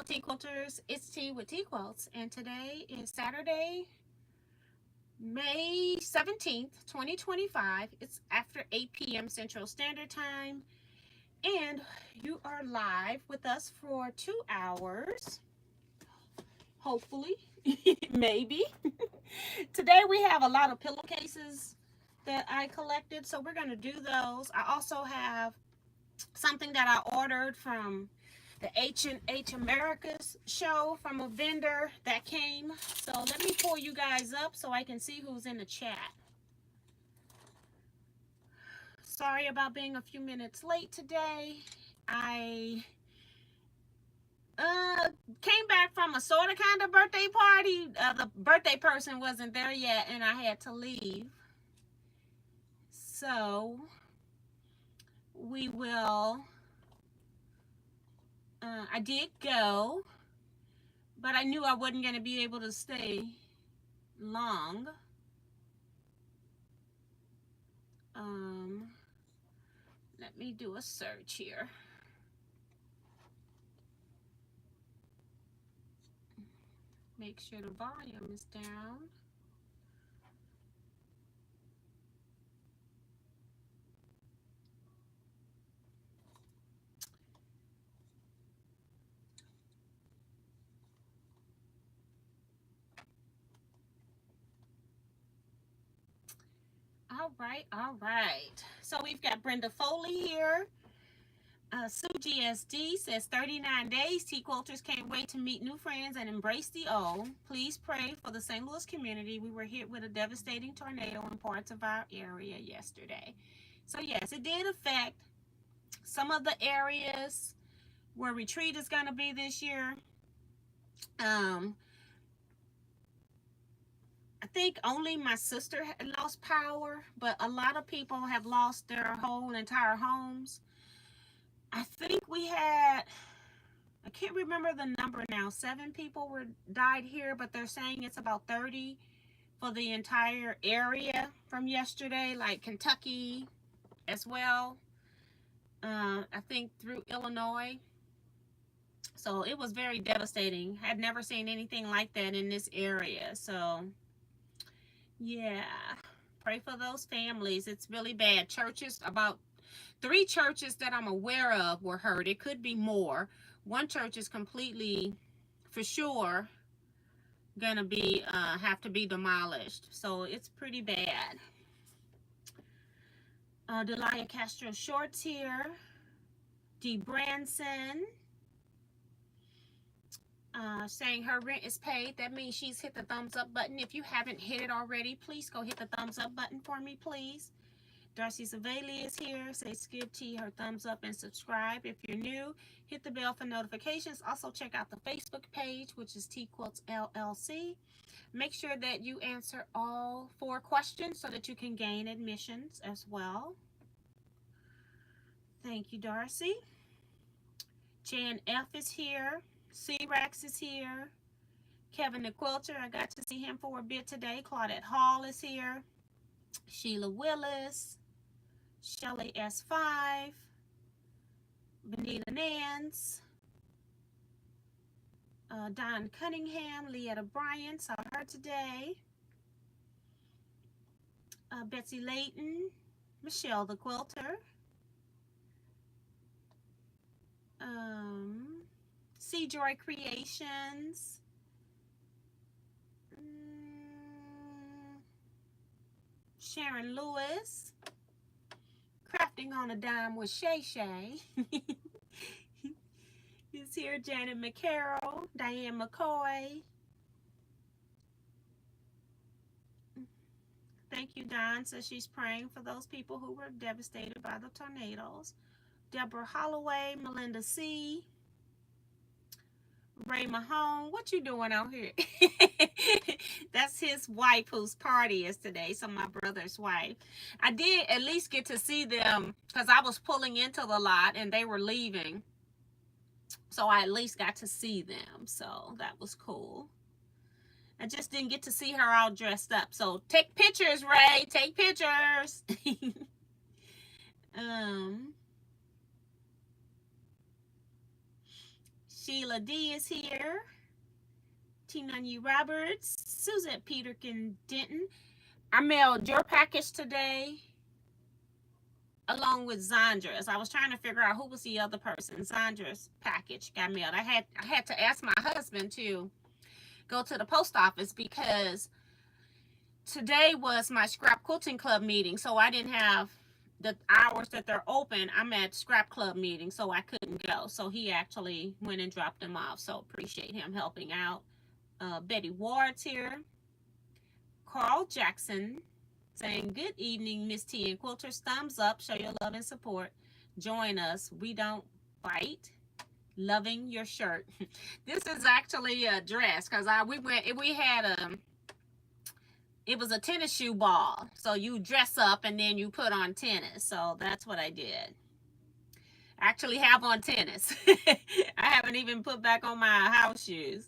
Hello, Teaquilters. It's T with Teaquilts, and today is Saturday, May 17th, 2025. It's after 8 p.m. Central Standard Time, and you are live with us for 2 hours. Hopefully, maybe. Today we have a lot of pillowcases that I collected, so we're going to do those. I also have something that I ordered from the H&H Americas show from a vendor that came. So let me pull you guys up so I can see who's in the chat. Sorry about being a few minutes late today. I came back from a sort of kind of birthday party. The birthday person wasn't there yet and I had to leave. So we will, I did go, but I knew I wasn't going to be able to stay long. Let me do a search here. Make sure the volume is down. All right. So we've got Brenda Foley here. Sue GSD says 39 days. Teaquilters can't wait to meet new friends and embrace the old. Please pray for the St. Louis community. We were hit with a devastating tornado in parts of our area yesterday. So yes, it did affect some of the areas where retreat is going to be this year. I think only my sister had lost power, but a lot of people have lost their whole entire homes. I think we had, I can't remember the number now, 7 people died here, but they're saying it's about 30 for the entire area from yesterday, like Kentucky as well. I think through Illinois. So it was very devastating. Had never seen anything like that in this area. So yeah, pray for those families. It's really bad. Churches, about 3 churches that I'm aware of were hurt. It could be more. One church is completely, for sure, gonna be have to be demolished. So it's pretty bad. Delia Castro Shorts here. Dee Branson. Saying her rent is paid. That means she's hit the thumbs up button. If you haven't hit it already, please go hit the thumbs up button for me, please. Darcy Savali is here. Says give T her thumbs up and subscribe. If you're new, hit the bell for notifications. Also check out the Facebook page, which is Teaquilts LLC. Make sure that you answer all 4 questions so that you can gain admissions as well. Thank you, Darcy. Jan F is here. C-Rex is here. Kevin the Quilter, I got to see him for a bit today. Claudette Hall is here. Sheila Willis. Shelly S5. Benita Nance. Don Cunningham. Leetta Bryant, saw her today. Betsy Layton. Michelle the Quilter. C Joy Creations. Sharon Lewis. Crafting on a Dime with Shay Shay. Is here. Janet McCarroll. Diane McCoy. Thank you, Don. Says she's praying for those people who were devastated by the tornadoes. Deborah Holloway. Melinda C. Ray Mahone, what you doing out here? That's his wife whose party is today, so my brother's wife. I did at least get to see them because I was pulling into the lot and they were leaving. So I at least got to see them, so that was cool. I just didn't get to see her all dressed up. So take pictures, Ray, take pictures. Sheila D is here. Tina U Roberts, Suzette Peterkin Denton. I mailed your package today along with Zandra's. I was trying to figure out who was the other person. Zandra's package got mailed. I had to ask my husband to go to the post office because today was my scrap quilting club meeting, so I didn't have the hours that they're open. I'm at scrap club meeting, so I couldn't go. So he actually went and dropped them off. So appreciate him helping out. Betty Ward's here. Carl Jackson saying, good evening, Miss T and Quilters. Thumbs up, show your love and support. Join us. We don't bite. Loving your shirt. This is actually a dress because it was a tennis shoe ball. So you dress up and then you put on tennis. So that's what I did. I actually have on tennis. I haven't even put back on my house shoes.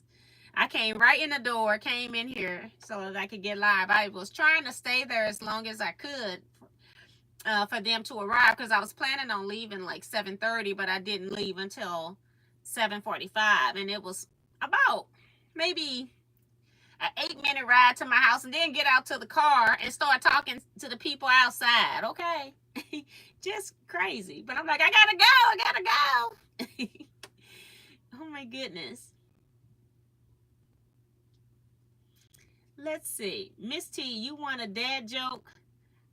I came right in the door, came in here so that I could get live. I was trying to stay there as long as I could for them to arrive because I was planning on leaving like 7:30, but I didn't leave until 7:45. And it was about maybe an 8-minute ride to my house and then get out to the car and start talking to the people outside. Okay. Just crazy. But I'm like, I gotta go. Oh my goodness. Let's see. Miss T, you want a dad joke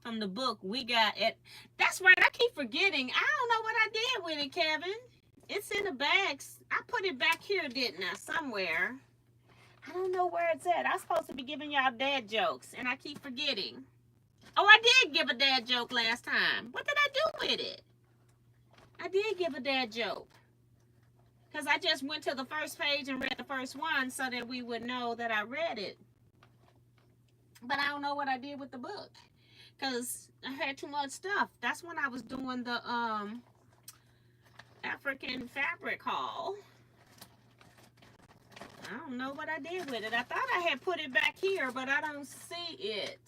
from the book we got at... That's right. I keep forgetting. I don't know what I did with it, Kevin. It's in the bags. I put it back here, didn't I? Somewhere. I don't know where it's at. I'm supposed to be giving y'all dad jokes, and I keep forgetting. Oh, I did give a dad joke last time. What did I do with it? I did give a dad joke. Because I just went to the first page and read the first one so that we would know that I read it. But I don't know what I did with the book because I had too much stuff. That's when I was doing the African fabric haul. I don't know what I did with it. I thought I had put it back here, but I don't see it.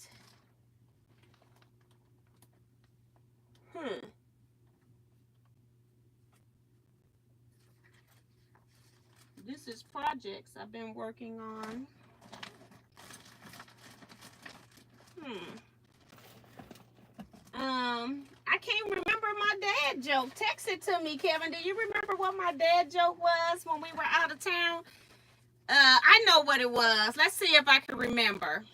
This is projects I've been working on. I can't remember my dad joke. Text it to me, Kevin. Do you remember what my dad joke was when we were out of town? I know what it was. Let's see if I can remember.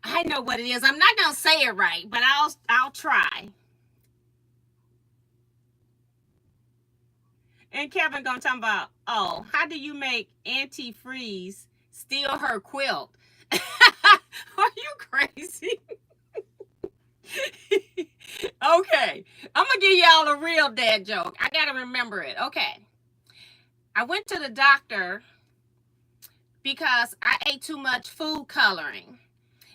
I know what it is. I'm not gonna say it right, but I'll try. And Kevin gonna talk about, oh, how do you make Auntie Freeze steal her quilt? Are you crazy? Okay, I'm gonna give y'all a real dad joke. I gotta remember it. Okay, I went to the doctor because I ate too much food coloring,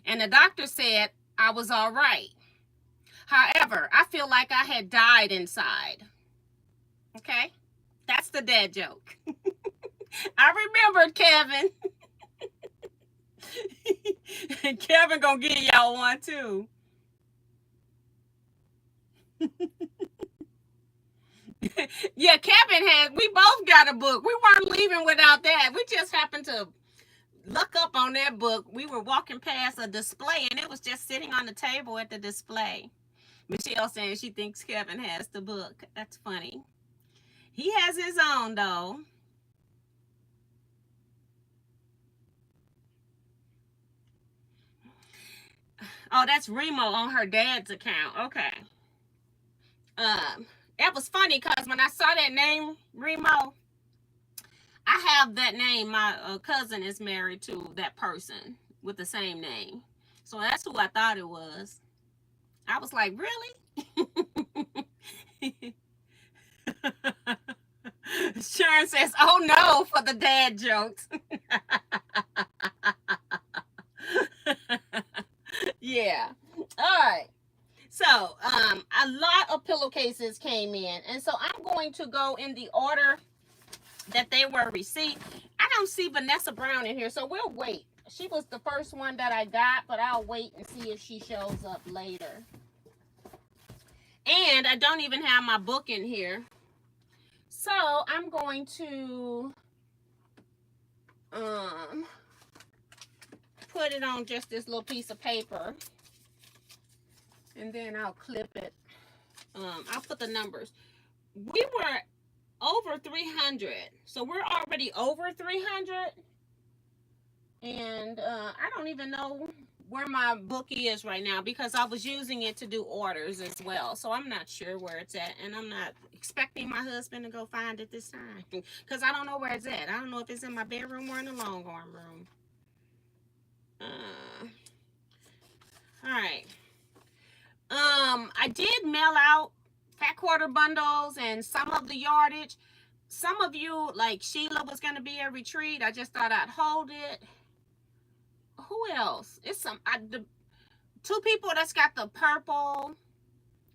and the doctor said I was all right. However, I feel like I had died inside. Okay, that's the dad joke. I remembered, Kevin. And Kevin gonna give y'all one too. Yeah, Kevin we both got a book. We weren't leaving without that. We just happened to look up on that book. We were walking past a display and it was just sitting on the table at the display. Michelle saying she thinks Kevin has the book. That's funny. He has his own though. Oh, that's Remo on her dad's account. Okay. That was funny because when I saw that name, Remo, I have that name. My cousin is married to that person with the same name. So that's who I thought it was. I was like, really? Sharon says, oh no, for the dad jokes. Yeah. All right. So, a lot of pillowcases came in. And so I'm going to go in the order that they were received. I don't see Vanessa Brown in here, so we'll wait. She was the first one that I got, but I'll wait and see if she shows up later. And I don't even have my book in here. So I'm going to put it on just this little piece of paper. And then I'll clip it. I'll put the numbers. We were over 300. So we're already over 300. And I don't even know where my book is right now because I was using it to do orders as well. So I'm not sure where it's at. And I'm not expecting my husband to go find it this time because I don't know where it's at. I don't know if it's in my bedroom or in the long arm room. All right. I did mail out fat quarter bundles and some of the yardage. Some of you, like Sheila, was going to be a retreat. I just thought I'd hold it. Who else? It's the two people that's got the purple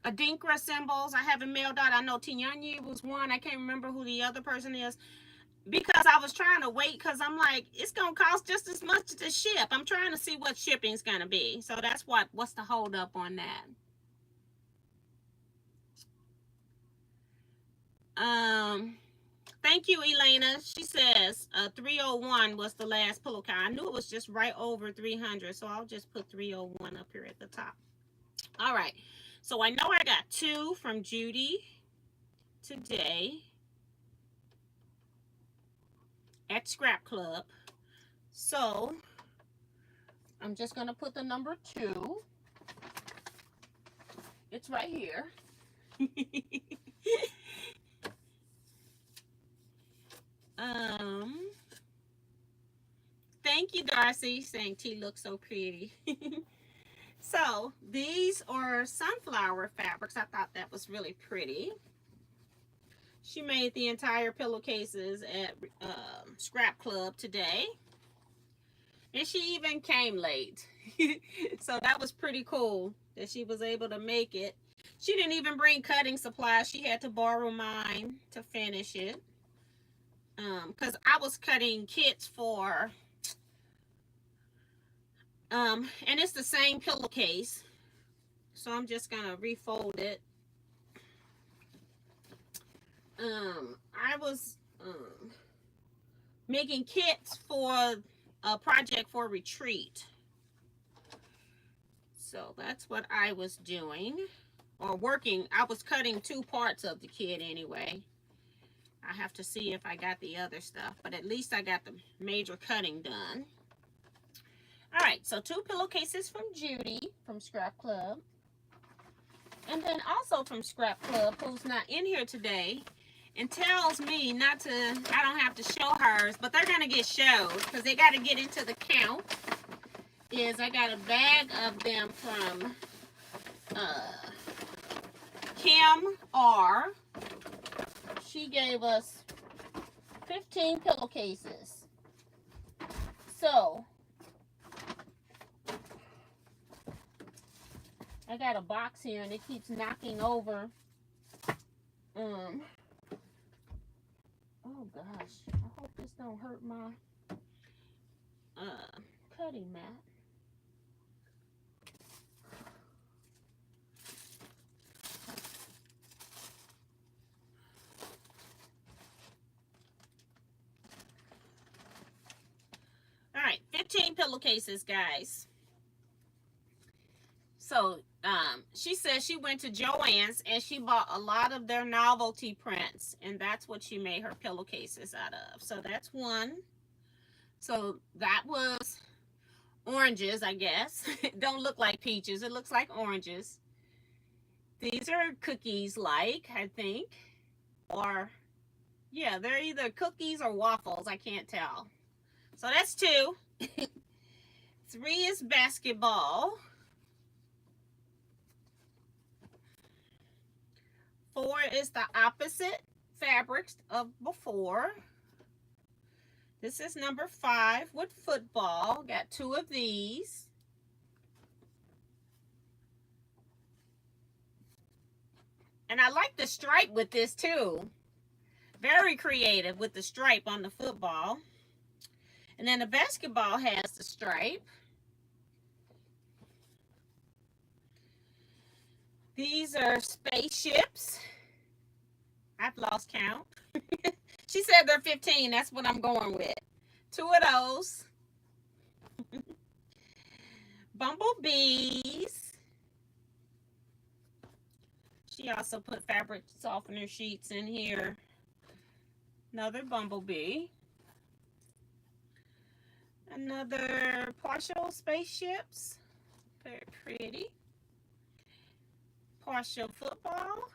Adinkra symbols. I haven't mailed out. I know Teajuana was one. I can't remember who the other person is because I was trying to wait because I'm like, it's going to cost just as much to ship. I'm trying to see what shipping's going to be. So that's what's the hold up on that. Thank you, Elena. She says 301 was the last pillow count. I knew it was just right over 300, so I'll just put 301 up here at the top. All right. So I know I got 2 from Judy today at Scrap Club. So I'm just going to put the number 2. It's right here. Thank you, Darcy, saying tea looks so pretty. So these are sunflower fabrics. I thought that was really pretty. She made the entire pillowcases at Scrap Club today. And she even came late. So that was pretty cool that she was able to make it. She didn't even bring cutting supplies. She had to borrow mine to finish it. Because I was cutting kits for and it's the same pillowcase, so I'm just gonna refold it. I was making kits for a project for retreat, so that's what I was doing, or working. I was cutting 2 parts of the kit anyway. I have to see if I got the other stuff, but at least I got the major cutting done. All right, so 2 pillowcases from Judy from Scrap Club. And then also from Scrap Club, who's not in here today, and tells me not to, I don't have to show hers, but they're going to get showed because they got to get into the count, is I got a bag of them from Kim R. She gave us 15 pillowcases. So I got a box here and it keeps knocking over. Oh gosh, I hope this don't hurt my cutting mat. All right, 15 pillowcases, guys. So she says she went to Joann's and she bought a lot of their novelty prints, and that's what she made her pillowcases out of. So that's one. So that was oranges, I guess. It don't look like peaches. It looks like oranges. These are cookies, like, I think. Or, yeah, they're either cookies or waffles. I can't tell. So that's 2. 3 is basketball. 4 is the opposite fabrics of before. This is number 5 with football. Got 2 of these. And I like the stripe with this too. Very creative with the stripe on the football. And then the basketball has the stripe. These are spaceships. I've lost count. She said they're 15. That's what I'm going with. 2 of those. Bumblebees. She also put fabric softener sheets in here. Another bumblebee. Another partial spaceships. Very pretty. Partial football.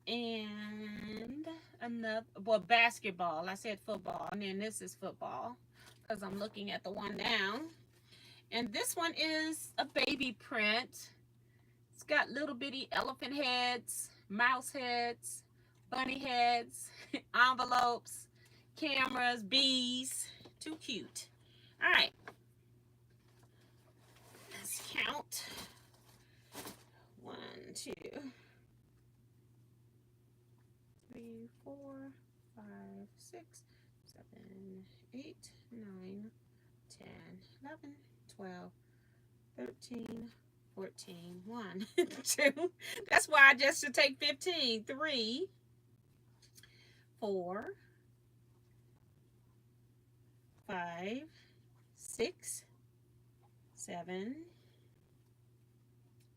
And another, well, basketball. I said football, and then this is football because I'm looking at the one down. And this one is a baby print. It's got little bitty elephant heads, mouse heads, bunny heads, envelopes, cameras, bees. Too cute. All right. Let's count. 1, 2, 3, 4, 5, 6, 7, 8, 9, 10, 11, 12, 13, 14, 1, 2. That's why I just should take 15. 3, 4, 5, 6, 7,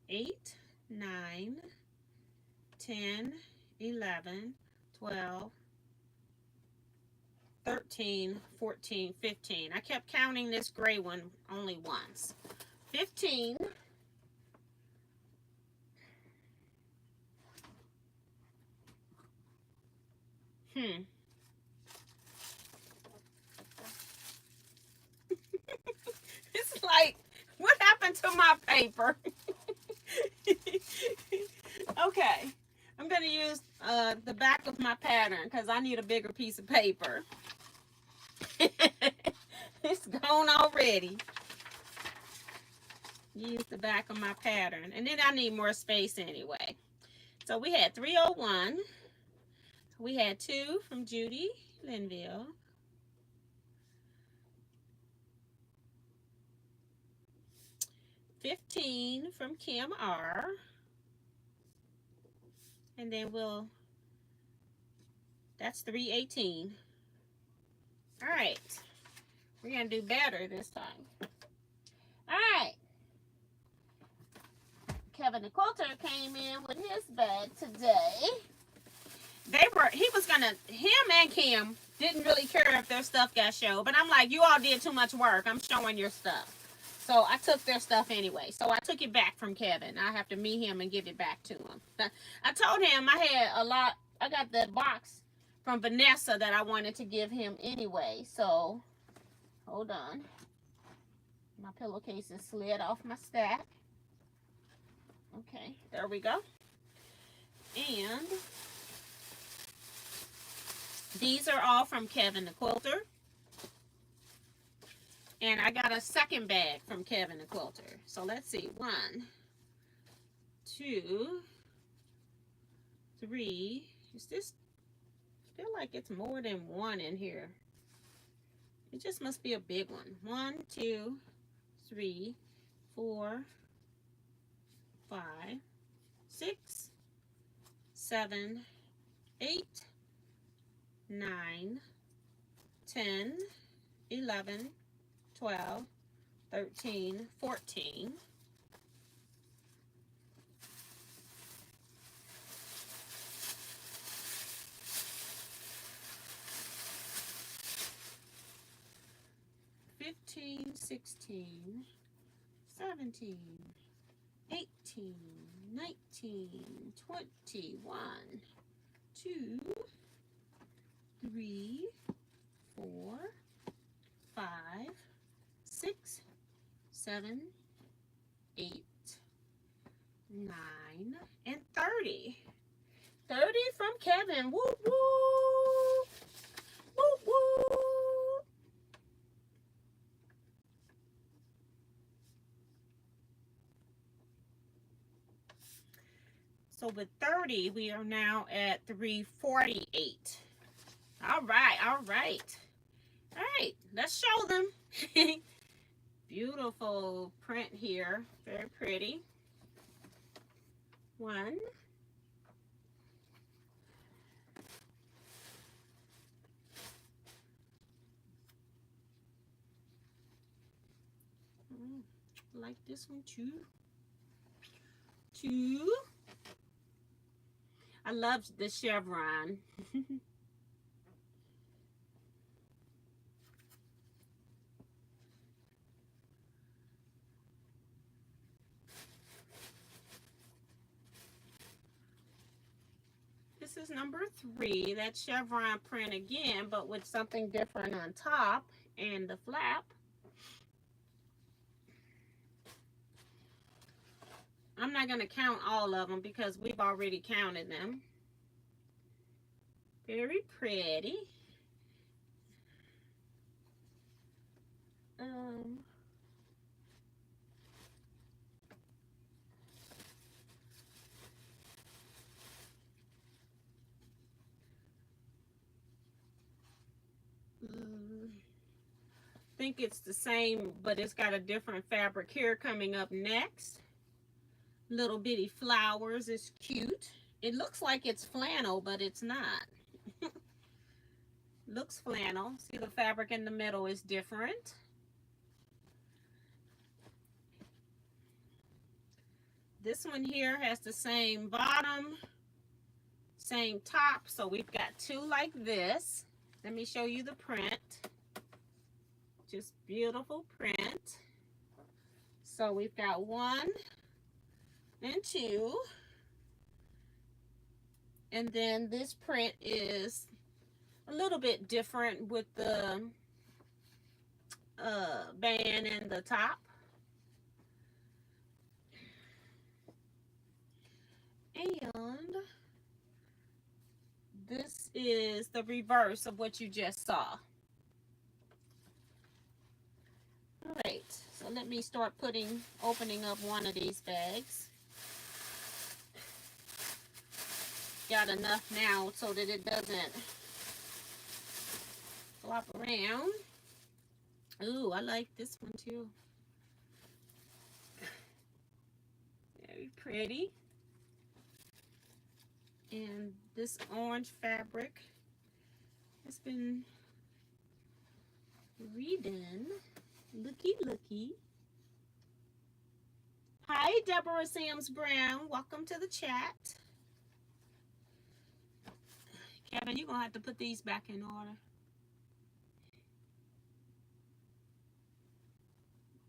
8, 9, 10, 11, 12, 13, 14, 15. I kept counting this gray one only once. 15. It's like, what happened to my paper? Okay. I'm going to use the back of my pattern because I need a bigger piece of paper. It's gone already. Use the back of my pattern. And then I need more space anyway. So we had 301. We had 2 from Judy Linville. 15 from Kim R. And then that's 318. All right. We're going to do better this time. All right. Kevin the Quilter came in with his bag today. Him and Kim didn't really care if their stuff got showed. But I'm like, you all did too much work. I'm showing your stuff. So I took their stuff anyway. So I took it back from Kevin. I have to meet him and give it back to him. I told him I had a lot. I got that box from Vanessa that I wanted to give him anyway. So, hold on. My pillowcases slid off my stack. Okay, there we go. And these are all from Kevin the Quilter. And I got a second bag from Kevin the Quilter. So let's see. 1, 2, 3. Is this? I feel like it's more than one in here. It just must be a big one. 1, 2, 3, 4, 5, 6, 7, 8, 9, 10, 11, 12, 13, 14. $15, $16, $17, $18, $19, $21, 2, 3, 4, 5, 6, 7, 8, 9, and 30. 30 from Kevin. Woo woo. Woo woo. So with 30, we are now at 348. All right, all right. All right, let's show them. beautiful print here. Very pretty. One. I like this one too. Two. I love the chevron. This is number 3. That chevron print again, but with something different on top and the flap. I'm not going to count all of them because we've already counted them. Very pretty. I think it's the same, but it's got a different fabric here coming up next. Little bitty flowers. It's cute. It looks like it's flannel, but it's not. Looks flannel. See, the fabric in the middle is different. This one here has the same bottom, same top. So we've got 2 like this. Let me show you the print. Just beautiful print. So we've got 1 and 2. And then this print is a little bit different with the band in the top. And this is the reverse of what you just saw. All right, so let me start opening up one of these bags. Got enough now so that it doesn't flop around. Ooh, I like this one too. Very pretty. And this orange fabric has been redone. Looky, looky. Hi, Deborah Sams Brown. Welcome to the chat. Kevin, you're going to have to put these back in order.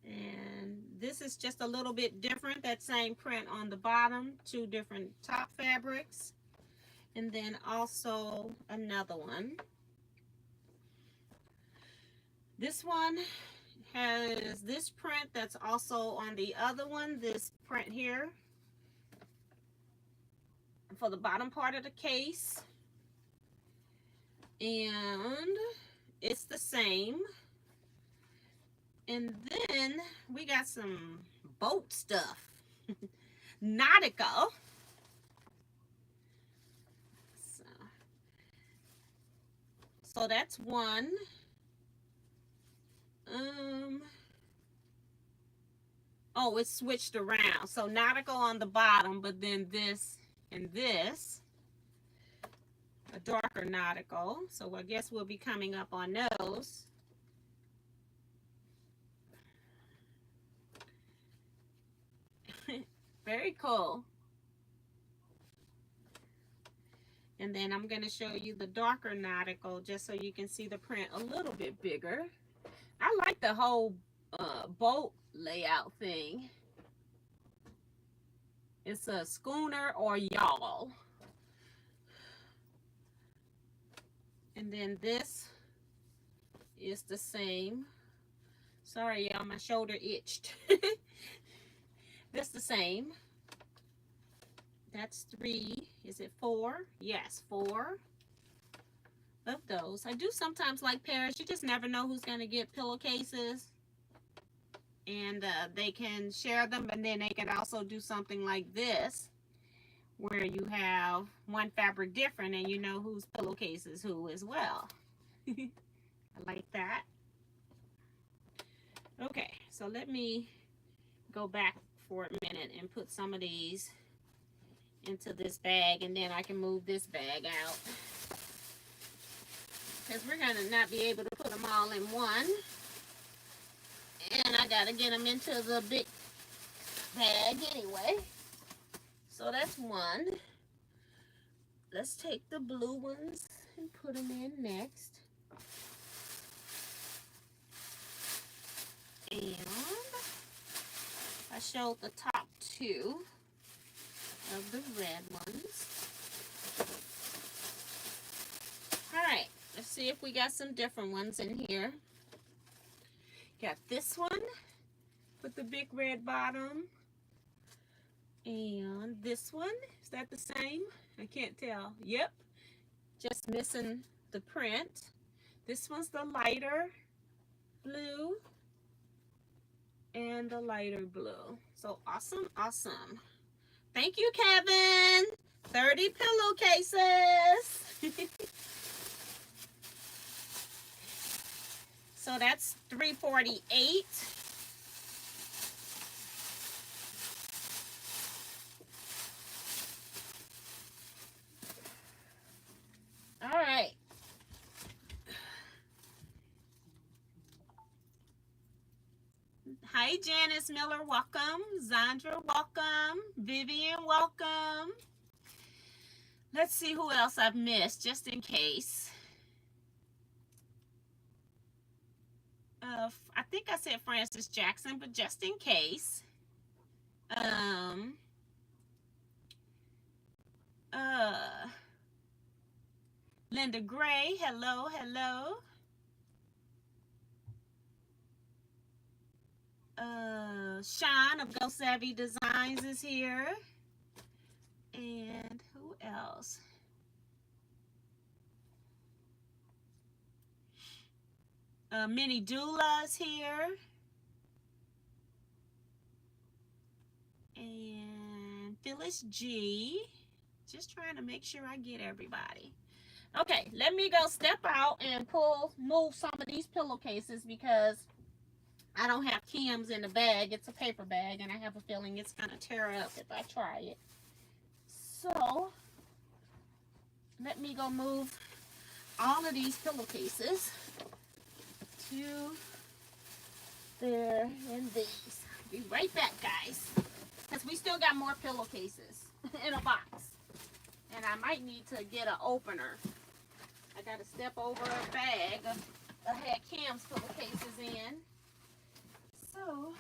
And this is just a little bit different. That same print on the bottom. 2 different top fabrics. And then also another one. This one has this print that's also on the other one. This print here for the bottom part of the case. And it's the same. And then we got some boat stuff. Nautical. So that's 1. Oh, it's switched around. So nautical on the bottom, but then this and this. A darker nautical. So I guess we'll be coming up on those. Very cool. And then I'm going to show you the darker nautical just so you can see the print a little bit bigger. I like the whole boat layout thing. It's a schooner or yawl. And then this is the same. Sorry, y'all, my shoulder itched. This the same. That's 3. Is it 4? Yes, 4 of those. I do sometimes like pairs. You just never know who's going to get pillowcases. And they can share them. And then they can also do something like this, where you have one fabric different and you know whose pillowcase is who as well. I like that. Okay, So let me go back for a minute and put some of these into this bag, and then I can move this bag out, because we're going to not be able to put them all in one, and I got to get them into the big bag anyway. So that's one. Let's take the blue ones and put them in next. And I showed the top two of the red ones. All right, let's see if we got some different ones in here. Got this one with the big red bottom. And this one, is that the same? I can't tell. Yep, just missing the print. This one's the lighter blue and the lighter blue. So awesome, awesome. Thank you, Kevin. 30 pillowcases. So that's $3.48. All right. Hi, Janice Miller, welcome. Zandra, welcome. Vivian, welcome. Let's see who else I've missed, just in case. I think I said Francis Jackson, but just in case. Linda Gray, hello, hello. Sean of Go Savvy Designs is here. And who else? Minnie Doula's here. And Phyllis G. Just trying to make sure I get everybody. Okay, let me go step out and move some of these pillowcases, because I don't have Kim's in the bag. It's a paper bag, and I have a feeling it's going to tear up if I try it. So, let me go move all of these pillowcases to there and these. Be right back, guys, because we still got more pillowcases in a box, and I might need to get an opener. I got to step over a bag I had Cam's pillowcases in. So,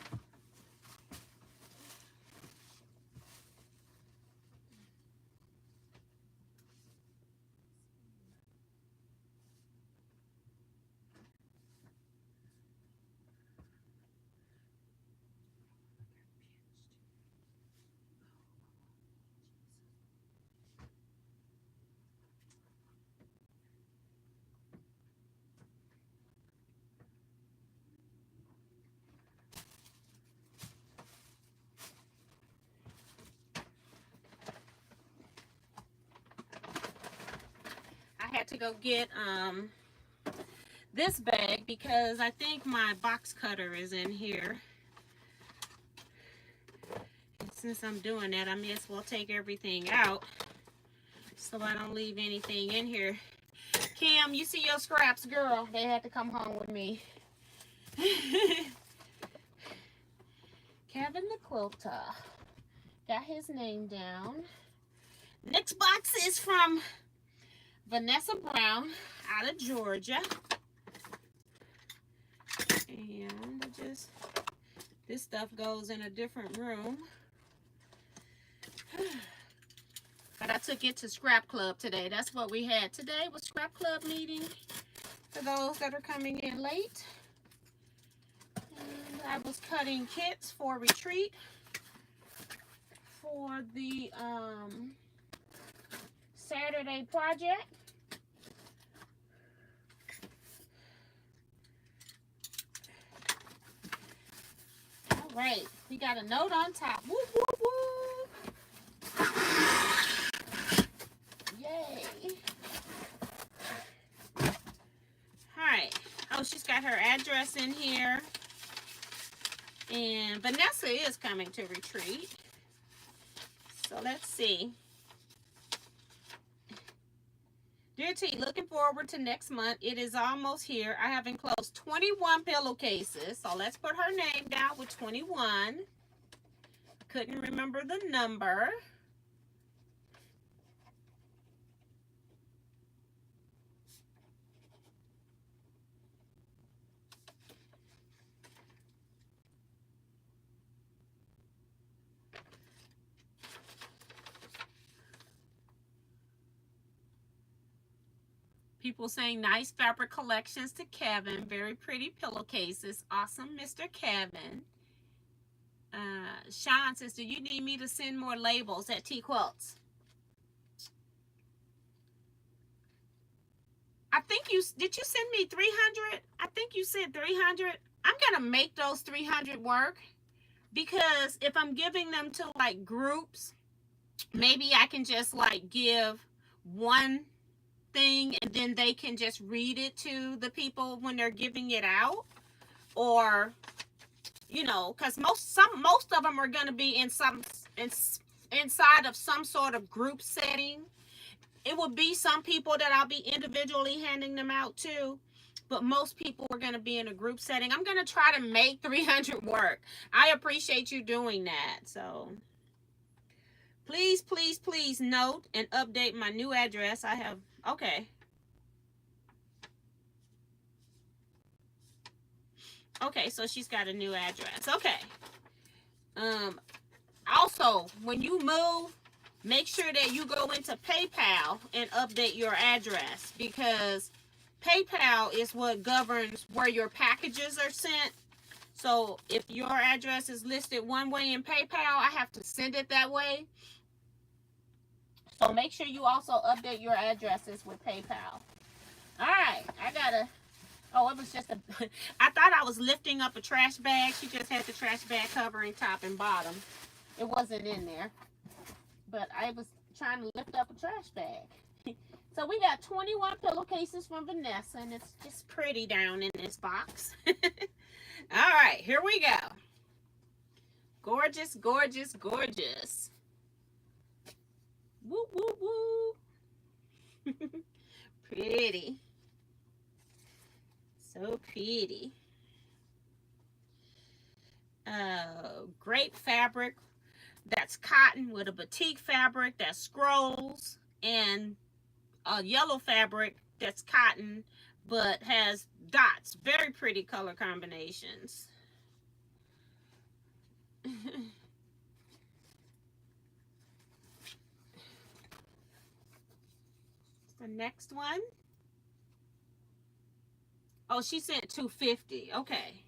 I had to go get this bag, because I think my box cutter is in here. And since I'm doing that, I may as well take everything out so I don't leave anything in here. Cam, you see your scraps, girl? They had to come home with me. Kevin the Quilter. Got his name down. Next box is from Vanessa Brown out of Georgia. And this stuff goes in a different room. But I took it to Scrap Club today. That's what we had today, was Scrap Club meeting for those that are coming in late. And I was cutting kits for retreat for the Saturday project. All right, we got a note on top. Woo, woo, woo. Yay. All right. Oh, she's got her address in here. And Vanessa is coming to retreat. So let's see. Dear T, looking forward to next month. It is almost here. I have enclosed 21 pillowcases. So let's put her name down with 21. Couldn't remember the number. People saying nice fabric collections to Kevin. Very pretty pillowcases. Awesome, Mr. Kevin. Sean says, do you need me to send more labels at Teaquilts? I think did you send me 300? I think you said 300. I'm going to make those 300 work, because if I'm giving them to like groups, maybe I can just like give one thing and then they can just read it to the people when they're giving it out. Or, you know, because most of them are going to be inside of some sort of group setting. It will be some people that I'll be individually handing them out to, but most people are going to be in a group setting. I'm going to try to make 300 work. I appreciate you doing that. So please, please, please note and update my new address. I have, okay. Okay, so she's got a new address. Okay. Also, when you move, make sure that you go into PayPal and update your address, because PayPal is what governs where your packages are sent. So if your address is listed one way in PayPal, I have to send it that way. So make sure you also update your addresses with PayPal. All right, I gotta, oh, it was just a, I thought I was lifting up a trash bag. She just had the trash bag covering top and bottom. It wasn't in there, but I was trying to lift up a trash bag. So we got 21 pillowcases from Vanessa, and it's just pretty down in this box. All right, here we go. Gorgeous, gorgeous, gorgeous. Woo, woo, woo. Pretty. So pretty. Great fabric. That's cotton with a batik fabric that's scrolls, and a yellow fabric that's cotton but has dots. Very pretty color combinations. The next one. Oh, she sent 250. Okay.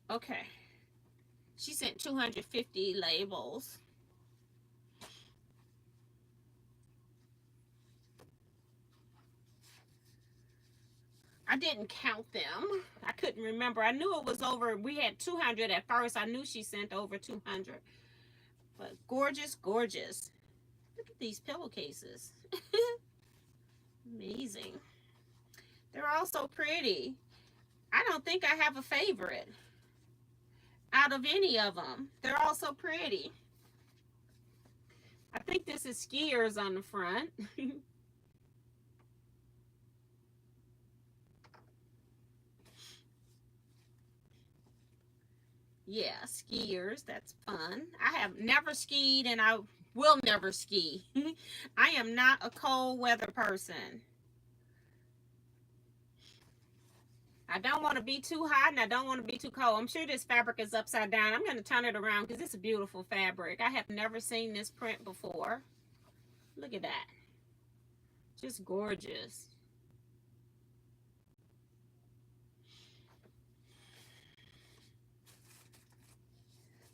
Okay. She sent 250 labels. I didn't count them. I couldn't remember. I knew it was over. We had 200 at first. I knew she sent over 200. But gorgeous, gorgeous. Look at these pillowcases. Amazing. They're all so pretty. I don't think I have a favorite out of any of them. They're all so pretty. I think this is skiers on the front. Yeah, skiers. That's fun. I have never skied, and I will never ski. I am not a cold weather person. I don't want to be too hot, and I don't want to be too cold. I'm sure this fabric is upside down. I'm going to turn it around because it's a beautiful fabric. I have never seen this print before. Look at that. Just gorgeous.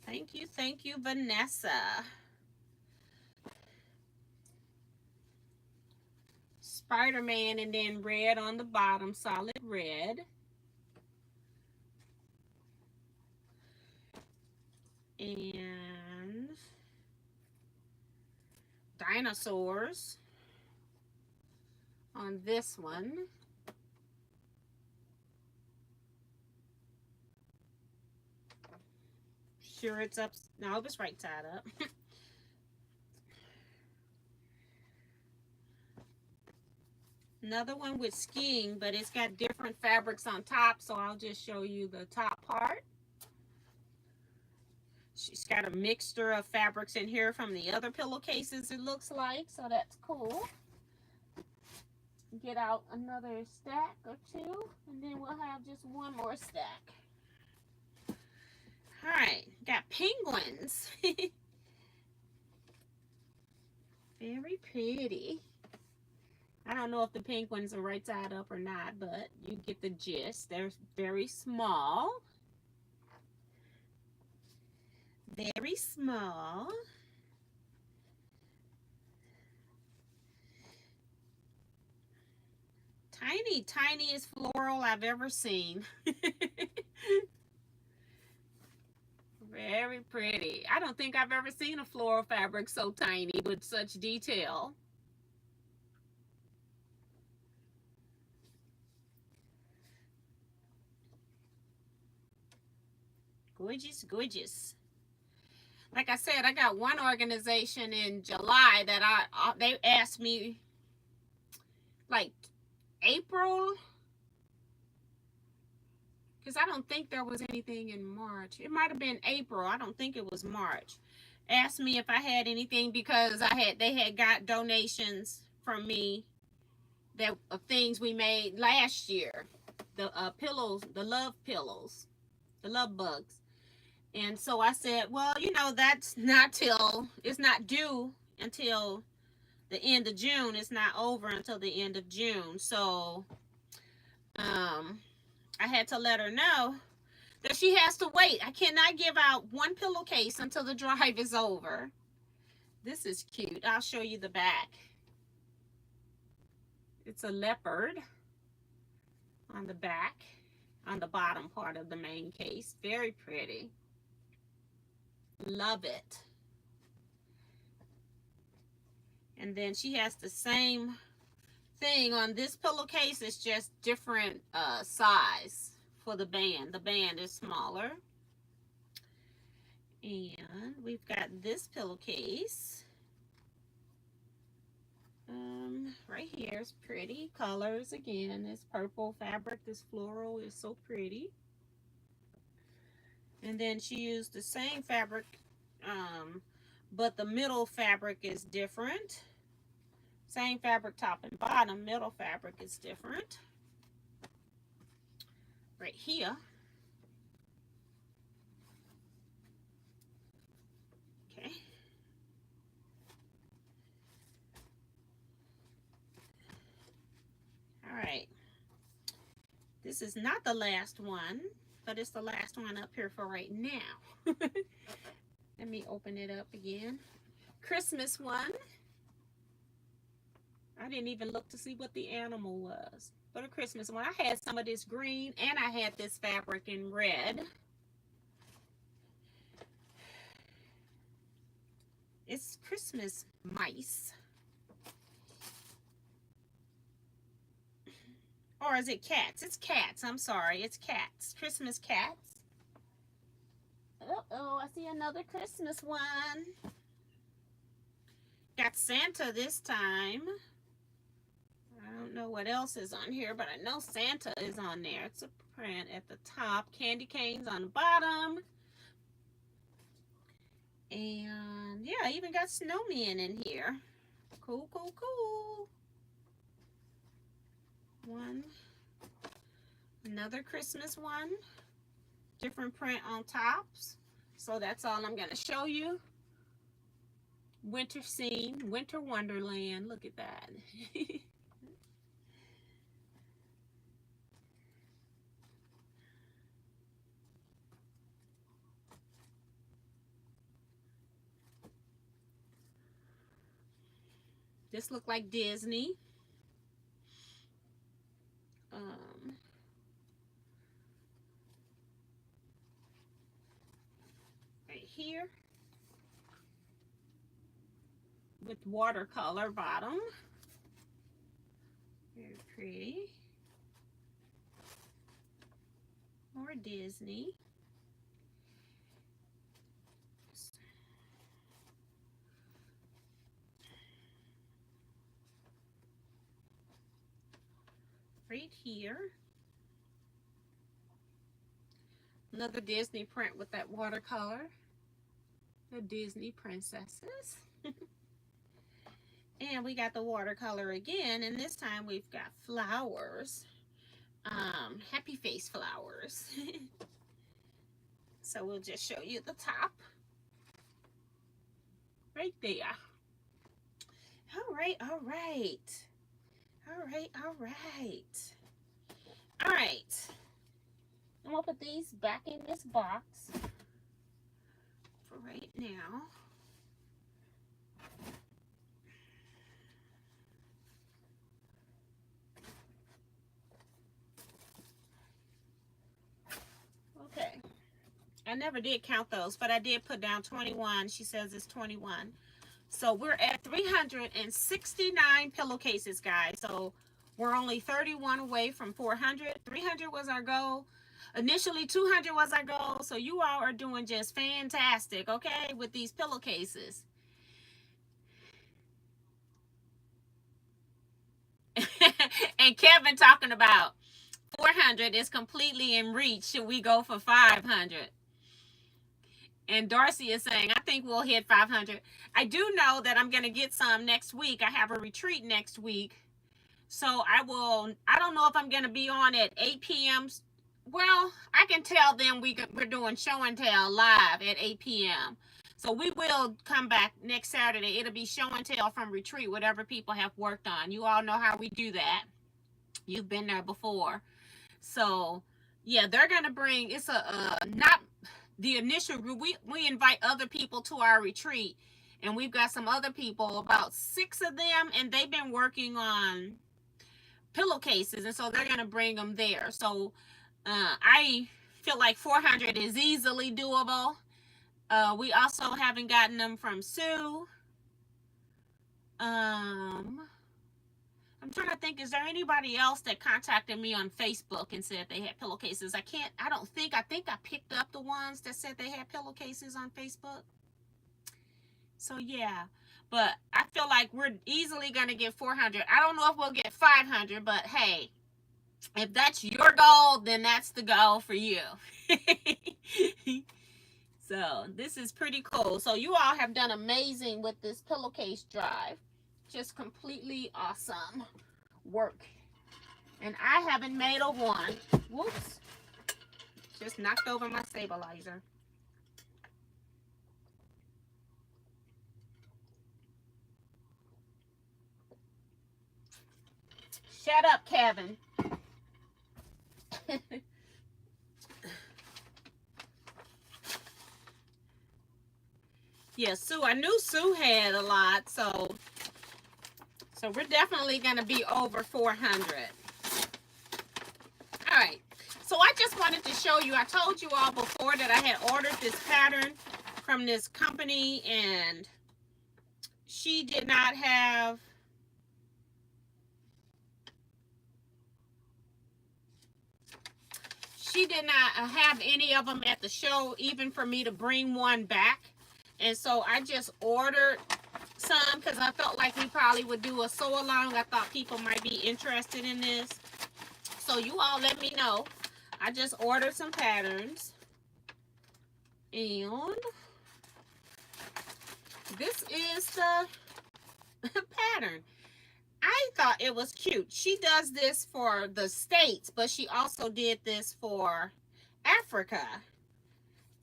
Thank you, Vanessa. Spider-Man, and then red on the bottom, solid red. And dinosaurs on this one. sure it's up. No, it was right side up. Another one with skiing, but it's got different fabrics on top, so I'll just show you the top part. She's got a mixture of fabrics in here from the other pillowcases, it looks like, so that's cool. Get out another stack or two, and then we'll have just one more stack. All right, got penguins. Very pretty. I don't know if the penguins are right side up or not, but you get the gist. They're very small. Very small. Tiny, tiniest floral I've ever seen. Very pretty. I don't think I've ever seen a floral fabric so tiny with such detail. Gorgeous, gorgeous. Like I said, I got one organization in July that they asked me like April, because I don't think there was anything in March. It might have been April. I don't think it was March. Asked me if I had anything because they had got donations from me that of things we made last year. The pillows, the love pillows, the love bugs. And so I said, well, you know, that's not till, it's not due until the end of June. It's not over until the end of June. So I had to let her know that she has to wait. I cannot give out one pillowcase until the drive is over. This is cute. I'll show you the back. It's a leopard on the back, on the bottom part of the main case. Very pretty. Love it. And then she has the same thing on this pillowcase. It's just different size for the band. The band is smaller. And we've got this pillowcase. Right here is pretty colors again. This purple fabric, this floral is so pretty. And then she used the same fabric, but the middle fabric is different. Same fabric top and bottom, middle fabric is different. Right here. Okay. All right. This is not the last one, but it's the last one up here for right now. Let me open it up again. Christmas one. I didn't even look to see what the animal was. But a Christmas one. I had some of this green and I had this fabric in red. It's Christmas mice. Or is it cats? It's cats. I'm sorry. It's cats. Christmas cats. Uh-oh, I see another Christmas one. Got Santa this time. I don't know what else is on here, but I know Santa is on there. It's a print at the top. Candy canes on the bottom. And yeah, I even got snowmen in here. Cool, cool, cool. One. Another Christmas one. Different print on tops. So that's all I'm going to show you. Winter scene, winter wonderland. Look at that. This looked like Disney. Right here. With watercolor bottom. Very pretty. More Disney. right here. Another Disney print with that watercolor. The Disney princesses. And we got the watercolor again, and this time we've got flowers. Happy face flowers. So we'll just show you the top. Right there. All right, all right. All right, all right. All right. I'm gonna put these back in this box for right now. Okay. I never did count those, but I did put down 21. She says it's 21. So we're at 369 pillowcases, guys. So we're only 31 away from 400. 300 was our goal. Initially, 200 was our goal. So you all are doing just fantastic, okay, with these pillowcases. And Kevin talking about 400 is completely in reach. Should we go for 500? And Darcy is saying, I think we'll hit 500. I do know that I'm going to get some next week. I have a retreat next week. So I don't know if I'm going to be on at 8 p.m. Well, I can tell them we're doing show and tell live at 8 p.m. So we will come back next Saturday. It'll be show and tell from retreat, whatever people have worked on. You all know how we do that. You've been there before. So, yeah, they're going to bring, it's not the initial group. We invite other people to our retreat, and we've got some other people, about 6 of them, and they've been working on pillowcases, and so they're going to bring them there. So I feel like 400 is easily doable. We also haven't gotten them from Sue. I'm trying to think, is there anybody else that contacted me on Facebook and said they had pillowcases? I think I picked up the ones that said they had pillowcases on Facebook. So yeah, but I feel like we're easily going to get 400. I don't know if we'll get 500, but hey, if that's your goal, then that's the goal for you. So this is pretty cool. So you all have done amazing with this pillowcase drive. Just completely awesome work. And I haven't made a one. Whoops. Just knocked over my stabilizer. Shut up, Kevin. Yeah, Sue. I knew Sue had a lot, so we're definitely going to be over 400. All right. So I just wanted to show you, I told you all before that I had ordered this pattern from this company, and she did not have any of them at the show, even for me to bring one back. And so I just ordered some because I felt like we probably would do a sew along. I thought people might be interested in this. So you all let me know. I just ordered some patterns. And this is the pattern. I thought it was cute. She does this for the States, but she also did this for Africa.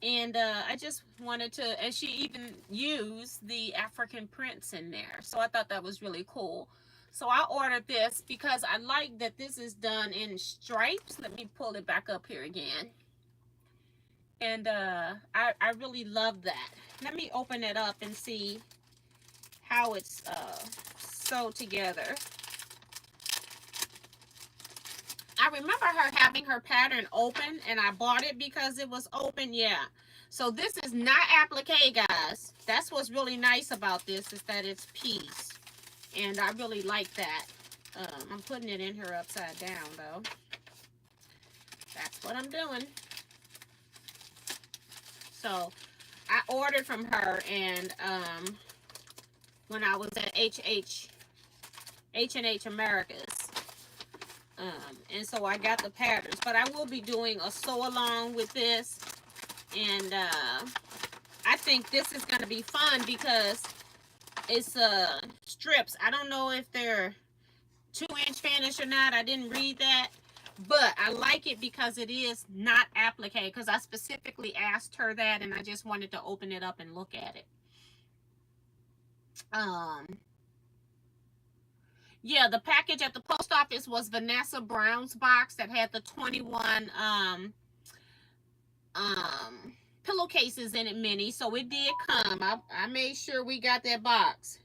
And I just wanted to, and she even used the African prints in there. So I thought that was really cool. So I ordered this because I like that this is done in stripes. Let me pull it back up here again. And I really love that. Let me open it up and see how it's sewed together. I remember her having her pattern open, and I bought it because it was open. Yeah. So this is not applique, guys. That's what's really nice about this, is that it's piece. And I really like that. I'm putting it in her upside down, though. That's what I'm doing. So I ordered from her, and when I was at H&H Americas. And so I got the patterns, but I will be doing a sew along with this. And I think this is going to be fun because it's strips. I don't know if they're 2-inch finish or not. I didn't read that, but I like it because it is not applique, because I specifically asked her that and I just wanted to open it up and look at it. Yeah, the package at the post office was Vanessa Brown's box that had the 21 pillowcases in it, mini. So it did come. I made sure we got that box.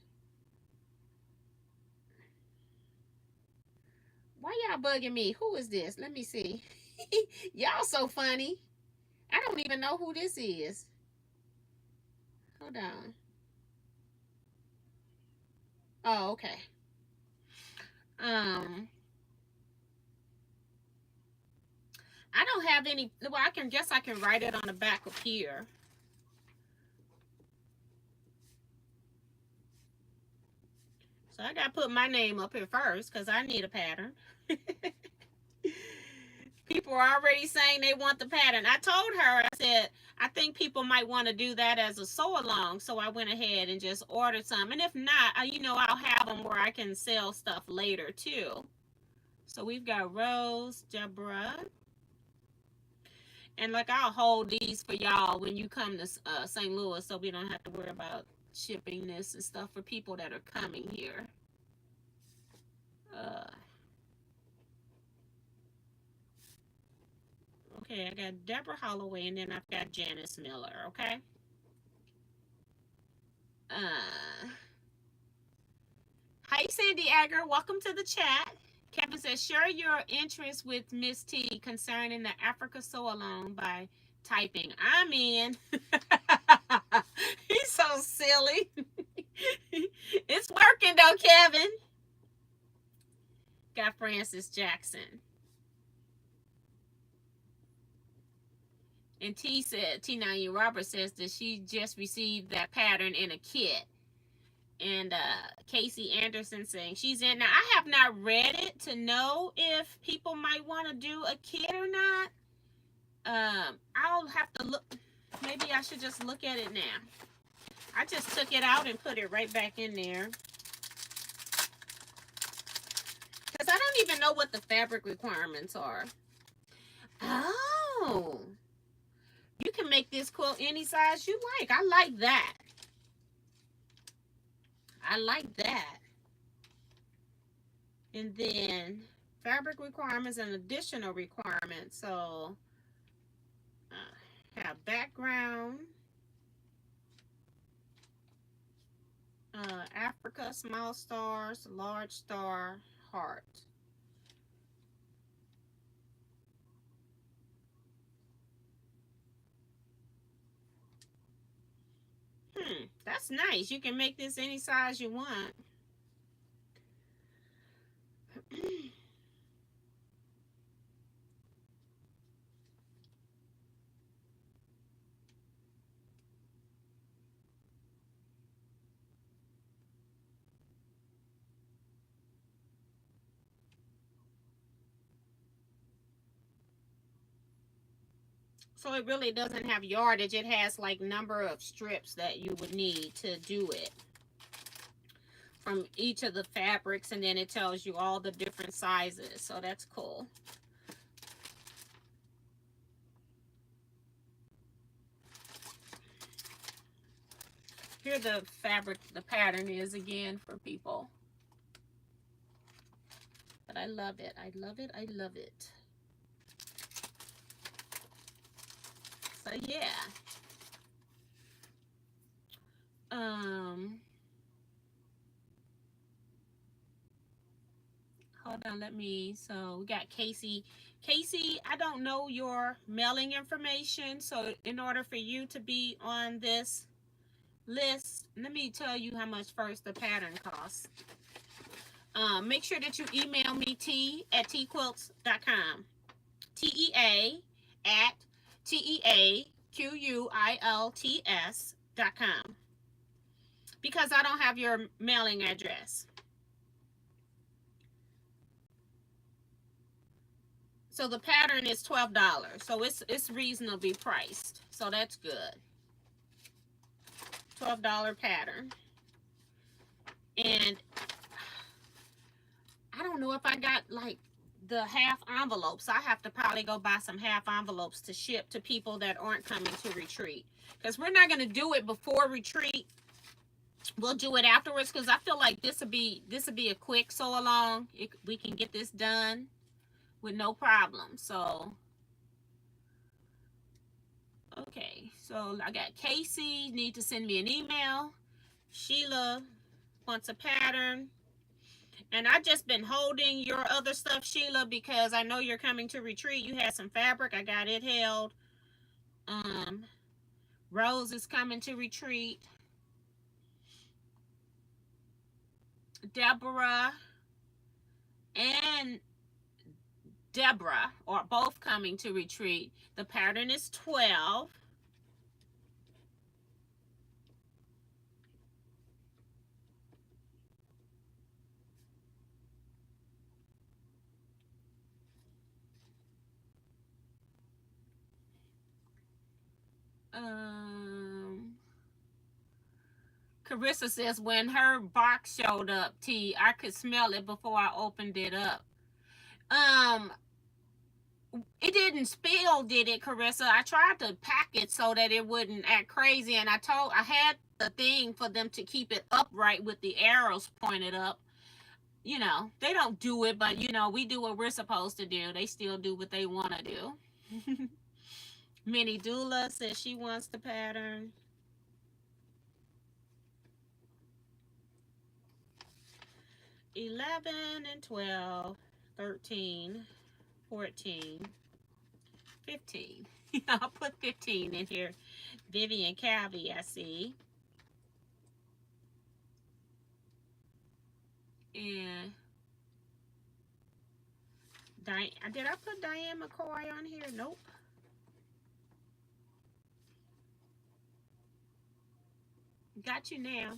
Why y'all bugging me? Who is this? Let me see. Y'all so funny. I don't even know who this is. Hold on. Oh, okay. I don't have any. Well, I can write it on the back of here. So I gotta put my name up here first because I need a pattern. People are already saying they want the pattern. I told her, I said, I think people might want to do that as a sew along. So I went ahead and just ordered some. And if not, I'll have them where I can sell stuff later too. So we've got Rose, Jabra. And like, I'll hold these for y'all when you come to St. Louis, so we don't have to worry about shipping this and stuff for people that are coming here. Okay, I got Deborah Holloway, and then I've got Janice Miller, okay? Hi, Sandy Agger. Welcome to the chat. Kevin says, share your interest with Miss T concerning the Africa Sew Along by typing. I'm in. He's so silly. It's working though, Kevin. Got Francis Jackson. And T said, T9U Robert says that she just received that pattern in a kit. And Casey Anderson saying she's in. Now, I have not read it to know if people might want to do a kit or not. I'll have to look. Maybe I should just look at it now. I just took it out and put it right back in there. Because I don't even know what the fabric requirements are. Oh. You can make this quilt any size you like. I like that. I like that. And then fabric requirements and additional requirements. So have background. Africa, small stars, large star, heart. That's nice. You can make this any size you want. So it really doesn't have yardage. It has like number of strips that you would need to do it from each of the fabrics, and then it tells you all the different sizes. So that's cool. Here the fabric, the pattern is again for people. But I love it. I love it. I love it. So yeah. Hold on, so we got Casey. Casey, I don't know your mailing information, so in order for you to be on this list, let me tell you how much first the pattern costs. Make sure that you email me Teaquilts.com. TEA@TEAQUILTS.com. Because I don't have your mailing address. So the pattern is $12. So it's reasonably priced. So that's good. $12 pattern. And I don't know if I got like the half envelopes. I have to probably go buy some half envelopes to ship to people that aren't coming to retreat. Because we're not going to do it before retreat. We'll do it afterwards because I feel like this will be a quick sew along. We can get this done with no problem. So okay, so I got Casey need to send me an email. Sheila wants a pattern. And I just been holding your other stuff, Sheila, because I know you're coming to retreat. You had some fabric. I got it held. Rose is coming to retreat. Deborah and Deborah are both coming to retreat. The pattern is 12. Carissa says when her box showed up, T, I could smell it before I opened it up. It didn't spill, did it, Carissa? I tried to pack it so that it wouldn't act crazy, and I had the thing for them to keep it upright with the arrows pointed up. You know, they don't do it, but you know, we do what we're supposed to do. They still do what they want to do. Minnie Dula says she wants the pattern. $11 and $12, $13, $14, $15. I'll put 15 in here. Vivian Calvi, I see. And did I put Diane McCoy on here? Nope. Got you now.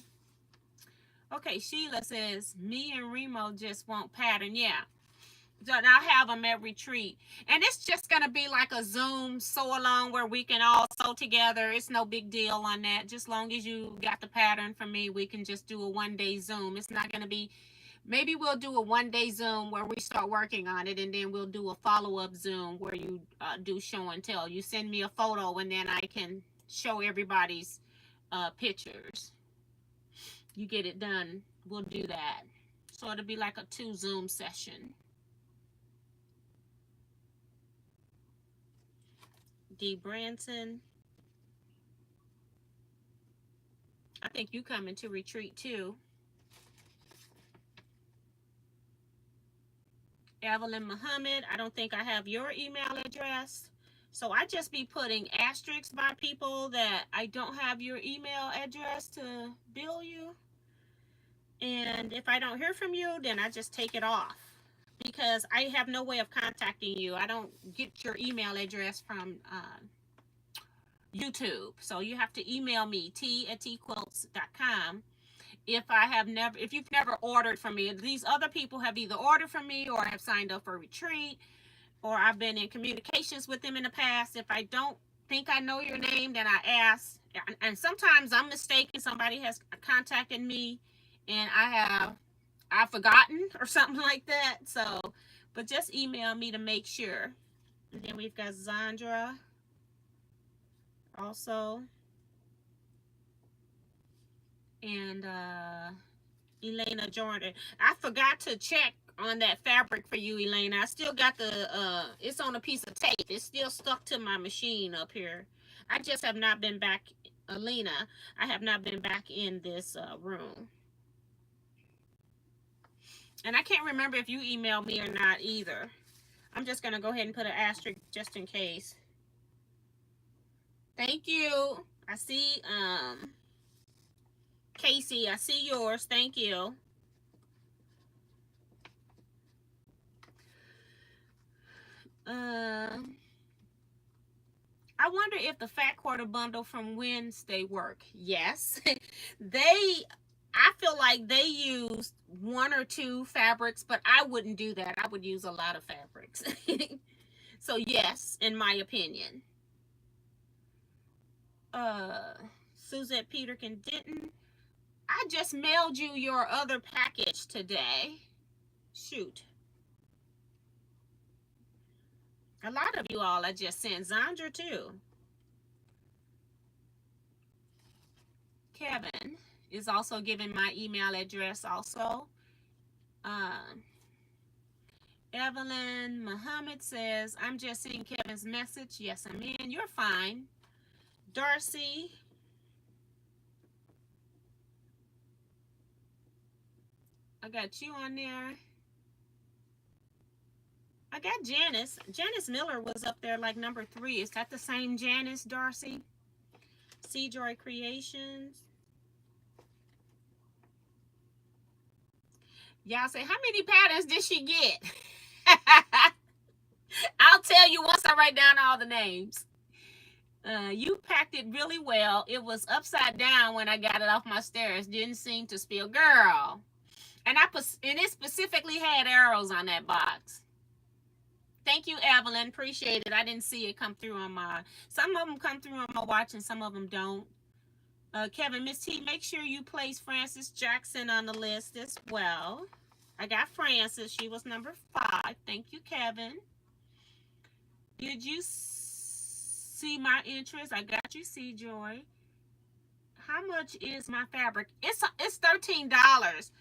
Okay, Sheila says, me and Remo just want pattern. Yeah. So I'll have them at retreat. And it's just going to be like a Zoom sew along where we can all sew together. It's no big deal on that. Just long as you got the pattern from me, we can just do a one-day Zoom. It's not going to be, maybe we'll do a one-day Zoom where we start working on it, and then we'll do a follow-up Zoom where you do show and tell. You send me a photo, and then I can show everybody's pictures. You get it done, we'll do that. So it'll be like a 2 Zoom session. D. Branson. I think you coming to retreat too. Evelyn Muhammad, I don't think I have your email address. So I just be putting asterisks by people that I don't have your email address to bill you. And if I don't hear from you, then I just take it off. Because I have no way of contacting you. I don't get your email address from YouTube. So you have to email me, t@teaquilts.com. If you've never ordered from me. These other people have either ordered from me or have signed up for a retreat, or I've been in communications with them in the past. If I don't think I know your name, then I ask. And sometimes I'm mistaken. Somebody has contacted me and I've forgotten or something like that. So, but just email me to make sure. And then we've got Zandra also. And Elena Jordan. I forgot to check on that fabric for you, Elena. I still got the it's on a piece of tape. It's still stuck to my machine up here. I just have not been back, Elena. I have not been back in this room. And I can't remember if you emailed me or not either. I'm just going to go ahead and put an asterisk just in case. Thank you. I see, Casey, I see yours. Thank you. I wonder if the fat quarter bundle from Wednesday work. Yes. I feel like they use 1 or 2 fabrics, but I wouldn't do that. I would use a lot of fabrics. So yes, in my opinion. Suzette Peterkin didn't. I just mailed you your other package today. Shoot. A lot of you all I just sent. Zandra too. Kevin is also giving my email address also. Evelyn Muhammad says, I'm just seeing Kevin's message. Yes, I'm in. You're fine. Darcy. I got you on there. I got Janice. Janice Miller was up there like number 3. Is that the same Janice, Darcy? Seajoy Creations. Y'all say, how many patterns did she get? I'll tell you once I write down all the names. You packed it really well. It was upside down when I got it off my stairs. Didn't seem to spill. Girl. And it specifically had arrows on that box. Thank you, Evelyn. Appreciate it. I didn't see it come through on my... Some of them come through on my watch and some of them don't. Kevin, Miss T, make sure you place Frances Jackson on the list as well. I got Frances. She was number 5. Thank you, Kevin. Did you see my interest? I got you, C Joy. How much is my fabric? It's $13.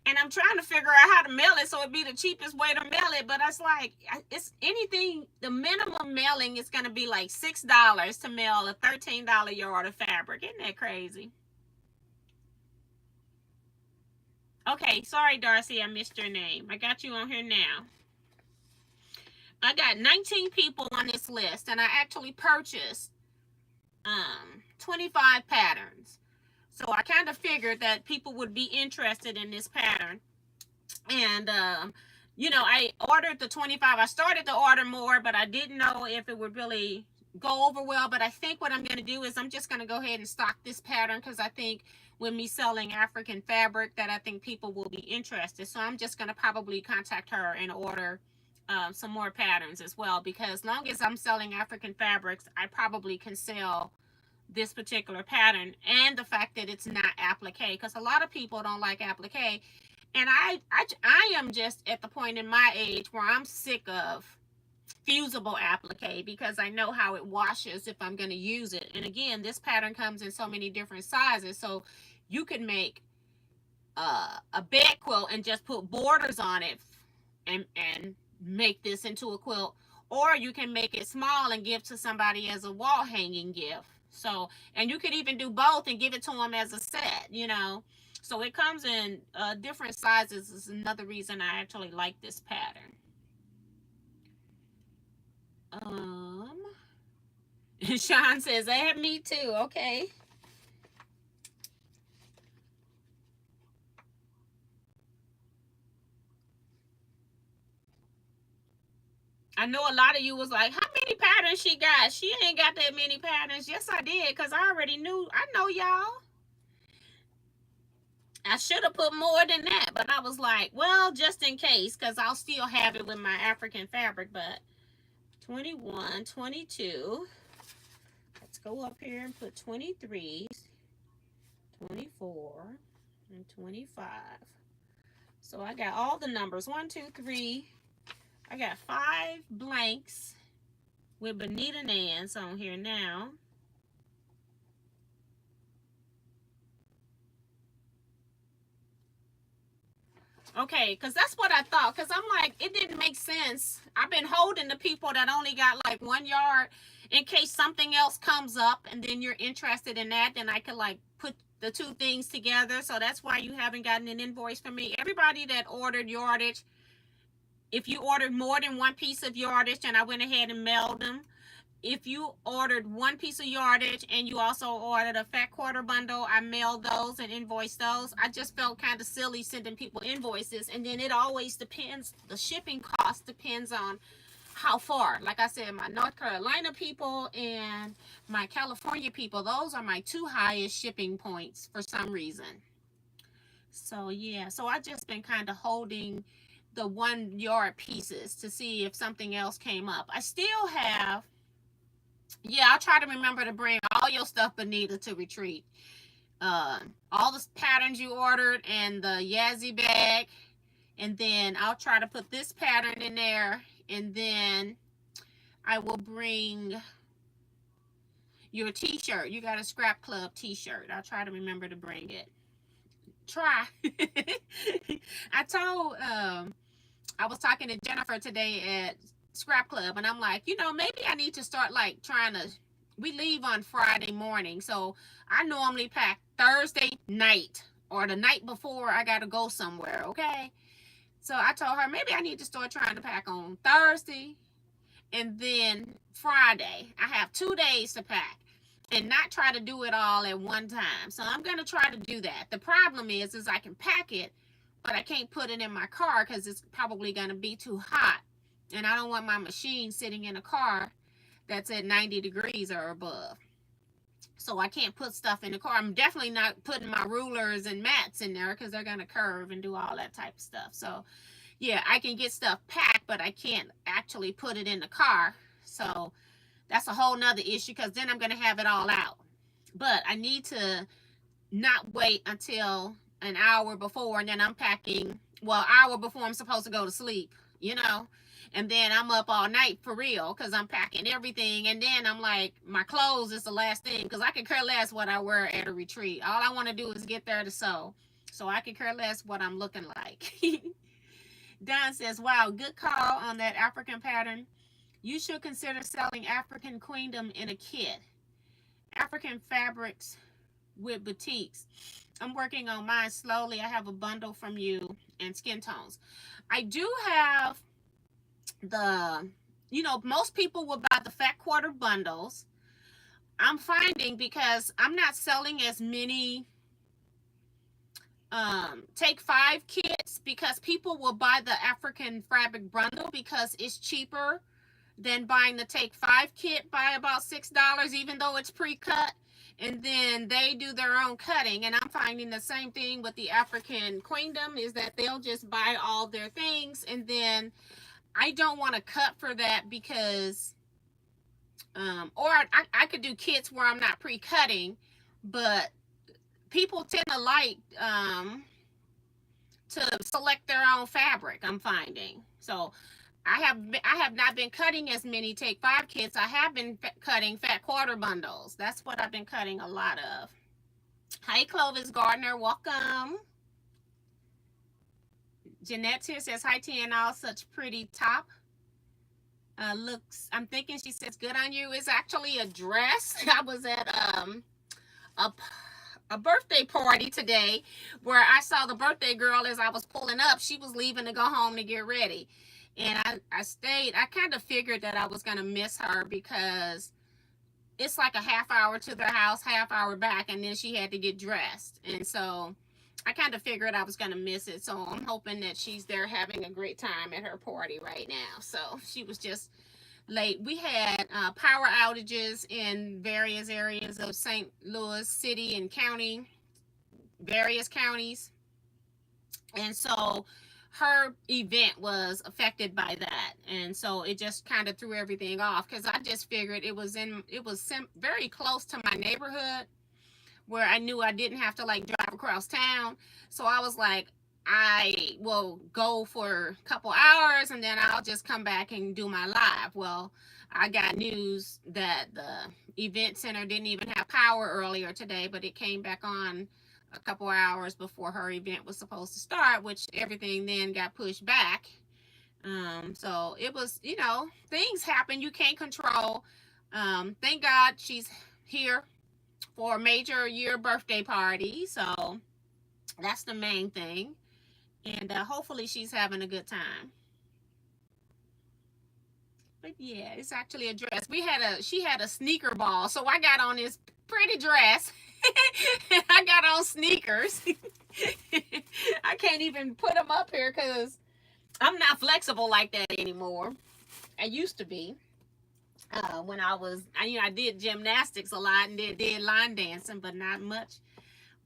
And I'm trying to figure out how to mail it so it'd be the cheapest way to mail it. But it's like, it's anything, the minimum mailing is going to be like $6 to mail a $13 yard of fabric. Isn't that crazy? Okay, sorry, Darcy, I missed your name. I got you on here now. I got 19 people on this list, and I actually purchased 25 patterns. So I kind of figured that people would be interested in this pattern. And, you know, I ordered the 25. I started to order more, but I didn't know if it would really go over well. But I think what I'm going to do is I'm just going to go ahead and stock this pattern because I think with me selling African fabric that I think people will be interested. So I'm just going to probably contact her and order some more patterns as well, because as long as I'm selling African fabrics, I probably can sell this particular pattern, and the fact that it's not applique, because a lot of people don't like applique, and I am just at the point in my age where I'm sick of fusible applique because I know how it washes if I'm going to use it. And again, this pattern comes in so many different sizes, so you can make a bed quilt and just put borders on it and make this into a quilt, or you can make it small and give to somebody as a wall hanging gift. So, and you could even do both and give it to them as a set, you know. So it comes in different sizes. Is another reason I actually like this pattern. Sean says, me too. Okay. I know a lot of you was like, how many patterns she got? She ain't got that many patterns. Yes, I did, because I already knew. I know y'all. I should have put more than that, but I was like, well, just in case, because I'll still have it with my African fabric. But 21, 22. Let's go up here and put 23s, 24, and 25. So I got all the numbers. 1, 2, 3. I got 5 blanks with Benita Nance on here now. Okay, because that's what I thought. Because I'm like, it didn't make sense. I've been holding the people that only got like 1 yard in case something else comes up and then you're interested in that. Then I could like put the two things together. So that's why you haven't gotten an invoice from me. Everybody that ordered yardage, if you ordered more than 1 piece of yardage, and I went ahead and mailed them. If you ordered 1 piece of yardage and you also ordered a fat quarter bundle, I mailed those and invoiced those. I just felt kind of silly sending people invoices. And then it always depends. The shipping cost depends on how far. Like I said, my North Carolina people and my California people, those are my 2 highest shipping points for some reason. So yeah, so I just been kind of holding the 1 yard pieces to see if something else came up. I still have, yeah, I'll try to remember to bring all your stuff, Benita, to retreat. All the patterns you ordered and the Yazzie bag. And then I'll try to put this pattern in there. And then I will bring your t-shirt. You got a scrap club t-shirt. I'll try to remember to bring it. Try. I told, I was talking to Jennifer today at Scrap Club, and I'm like, you know, maybe I need to start like trying to, we leave on Friday morning. So I normally pack Thursday night or the night before I got to go somewhere. Okay. So I told her maybe I need to start trying to pack on Thursday and then Friday. I have 2 days to pack and not try to do it all at one time. So I'm going to try to do that. The problem is I can pack it, but I can't put it in my car because it's probably going to be too hot. And I don't want my machine sitting in a car that's at 90 degrees or above. So I can't put stuff in the car. I'm definitely not putting my rulers and mats in there because they're going to curve and do all that type of stuff. So yeah, I can get stuff packed, but I can't actually put it in the car. So that's a whole nother issue because then I'm going to have it all out. But I need to not wait until an hour before and then I'm packing, well, hour before I'm supposed to go to sleep, you know, and then I'm up all night for real because I'm packing everything. And then I'm like, my clothes is the last thing because I could care less what I wear at a retreat. All I want to do is get there to sew. So I could care less what I'm looking like. Don says, wow, good call on that African pattern. You should consider selling African Queendom in a kit. African fabrics with boutiques. I'm working on mine slowly. I have a bundle from you and skin tones. I do have the, you know, most people will buy the fat quarter bundles. I'm finding because I'm not selling as many take 5 kits because people will buy the African fabric bundle because it's cheaper than buying the take 5 kit by about $6, even though it's pre-cut. And then they do their own cutting. And I'm finding the same thing with the African Queendom is that they'll just buy all their things. And then I don't want to cut for that because, or I could do kits where I'm not pre-cutting, but people tend to like to select their own fabric, I'm finding. So I have not been cutting as many take 5 kits. I have been cutting fat quarter bundles. That's what I've been cutting a lot of. Hi, Clovis Gardner. Welcome. Jeanette here says, hi, TNL. Such pretty top. Looks, I'm thinking, she says, good on you. It's actually a dress. I was at a birthday party today where I saw the birthday girl as I was pulling up. She was leaving to go home to get ready. And I stayed. I kind of figured that I was going to miss her because it's like a half hour to their house, half hour back, and then she had to get dressed. And so I kind of figured I was going to miss it. So I'm hoping that she's there having a great time at her party right now. So she was just late. We had power outages in various areas of St. Louis City and county, various counties. And so her event was affected by that, and so it just kind of threw everything off because I just figured it was very close to my neighborhood where I knew I didn't have to like drive across town. So I was like, I will go for a couple hours and then I'll just come back and do my live. Well, I got news that the event center didn't even have power earlier today, but it came back on a couple hours before her event was supposed to start, which everything then got pushed back. So it was, you know, things happen you can't control. Thank God she's here for a major year birthday party. So that's the main thing. And hopefully she's having a good time. But yeah, it's actually a dress. She had a sneaker ball. So I got on this pretty dress. I got on sneakers. I can't even put them up here because I'm not flexible like that anymore. I used to be when I did gymnastics a lot and did line dancing, but not much.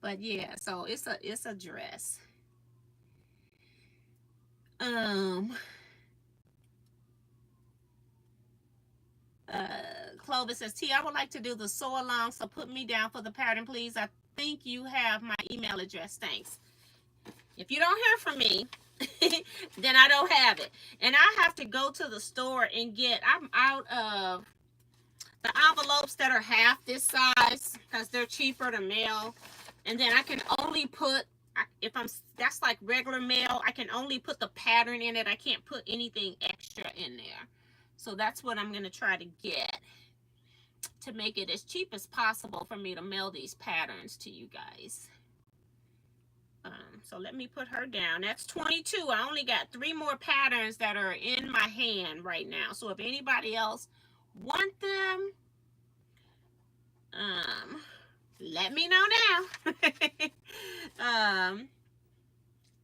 But yeah, so it's a dress. Um, Clovis says, T, I would like to do the sew along, so put me down for the pattern, please. I think you have my email address. Thanks. If you don't hear from me, then I don't have it. And I have to go to the store and I'm out of the envelopes that are half this size because they're cheaper to mail. And then I can only put, that's like regular mail, I can only put the pattern in it. I can't put anything extra in there. So that's what I'm going to try to get to make it as cheap as possible for me to mail these patterns to you guys. So let me put her down. That's 22. I only got 3 more patterns that are in my hand right now. So if anybody else want them, let me know now.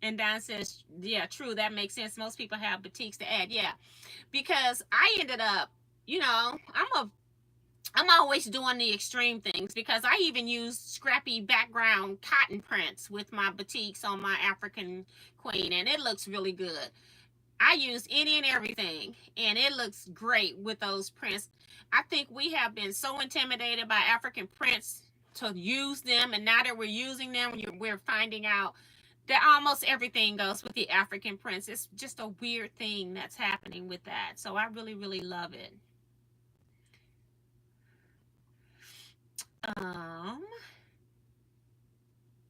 And Don says, yeah, true, that makes sense. Most people have boutiques to add. Yeah, because I ended up, you know, I'm always doing the extreme things, because I even use scrappy background cotton prints with my boutiques on my African Queen, and it looks really good. I use any and everything, and it looks great with those prints. I think we have been so intimidated by African prints to use them, and now that we're using them, we're finding out that almost everything goes with the African prints. It's just a weird thing that's happening with that. So I really, really love it.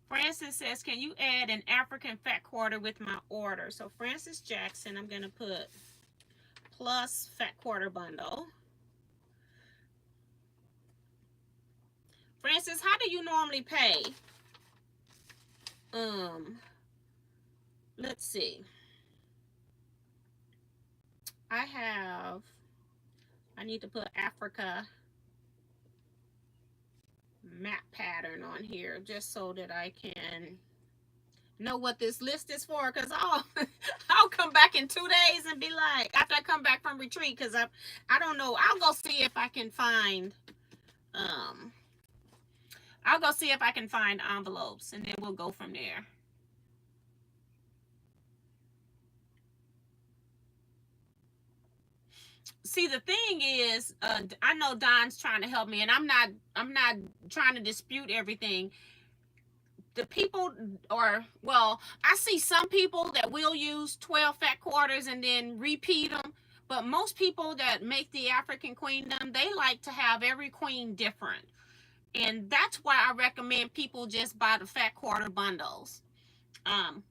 Francis says, can you add an African fat quarter with my order? So Francis Jackson, I'm going to put plus fat quarter bundle. Francis, how do you normally pay? Let's see. I need to put Africa map pattern on here just so that I can know what this list is for, because I'll come back in 2 days and be like, after I come back from retreat, because I don't know. I'll go see if I can find envelopes, and then we'll go from there. See, the thing is, I know Don's trying to help me, and I'm not trying to dispute everything. The people I see some people that will use 12 fat quarters and then repeat them, but most people that make the African queendom, they like to have every queen different. And that's why I recommend people just buy the fat quarter bundles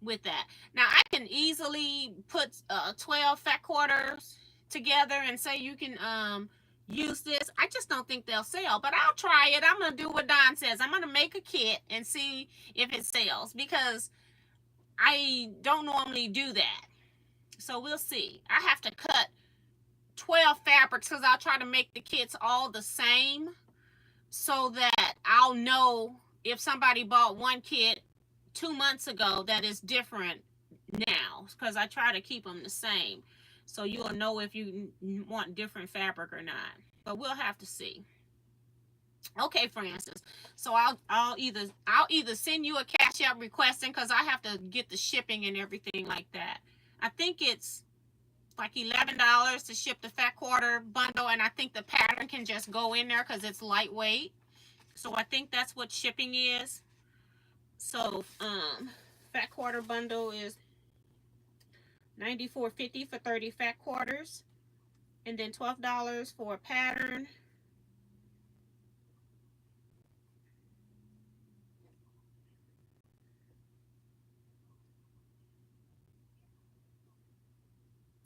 with that. Now, I can easily put 12 fat quarters together and say you can use this. I just don't think they'll sell, but I'll try it. I'm going to do what Don says. I'm going to make a kit and see if it sells, because I don't normally do that. So we'll see. I have to cut 12 fabrics because I'll try to make the kits all the same, so that I'll know if somebody bought one kit 2 months ago that is different now, because I try to keep them the same. So you'll know if you want different fabric or not. But we'll have to see. Okay, Francis. So I'll either send you a CashApp requesting, because I have to get the shipping and everything like that. I think it's like $11 to ship the fat quarter bundle, and I think the pattern can just go in there because it's lightweight. So I think that's what shipping is. So fat quarter bundle is $94.50 for 30 fat quarters, and then $12 for a pattern.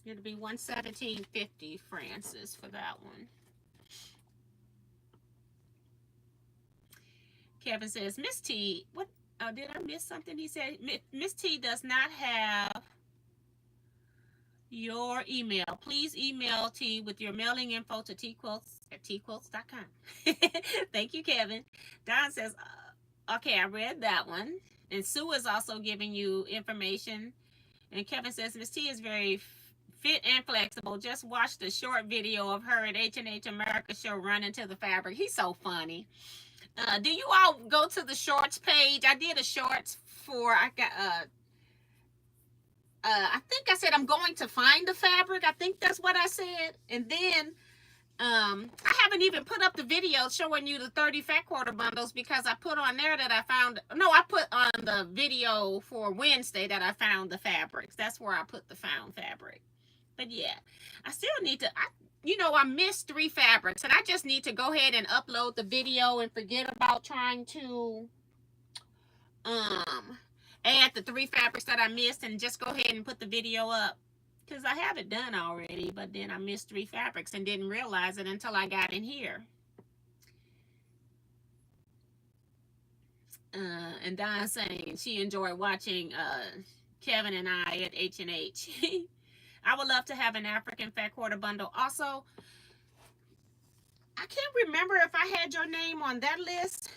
It'll be $117.50, Francis, for that one. Kevin says, Miss T, what? Did I miss something? He said, Miss T does not have your email. Please email T with your mailing info to teaquilts@teaquilts.com. Thank you, Kevin. Don says, okay, I read that one. And Sue is also giving you information. And Kevin says, Miss T is very fit and flexible. Just watch the short video of her at H&H America show running to the fabric. He's so funny. Do you all go to the shorts page? I did a shorts for, I think I said I'm going to find the fabric. I think that's what I said. And then I haven't even put up the video showing you the 30 fat quarter bundles because I put on there that I found, no, I put on the video for Wednesday that I found the fabrics. That's where I put the found fabric. But yeah, I still need to, I missed 3 fabrics and I just need to go ahead and upload the video and forget about trying to add the 3 fabrics that I missed and just go ahead and put the video up. Because I have it done already, but then I missed 3 fabrics and didn't realize it until I got in here. And Dawn saying she enjoyed watching Kevin and I at H&H. I would love to have an African fat quarter bundle. Also, I can't remember if I had your name on that list.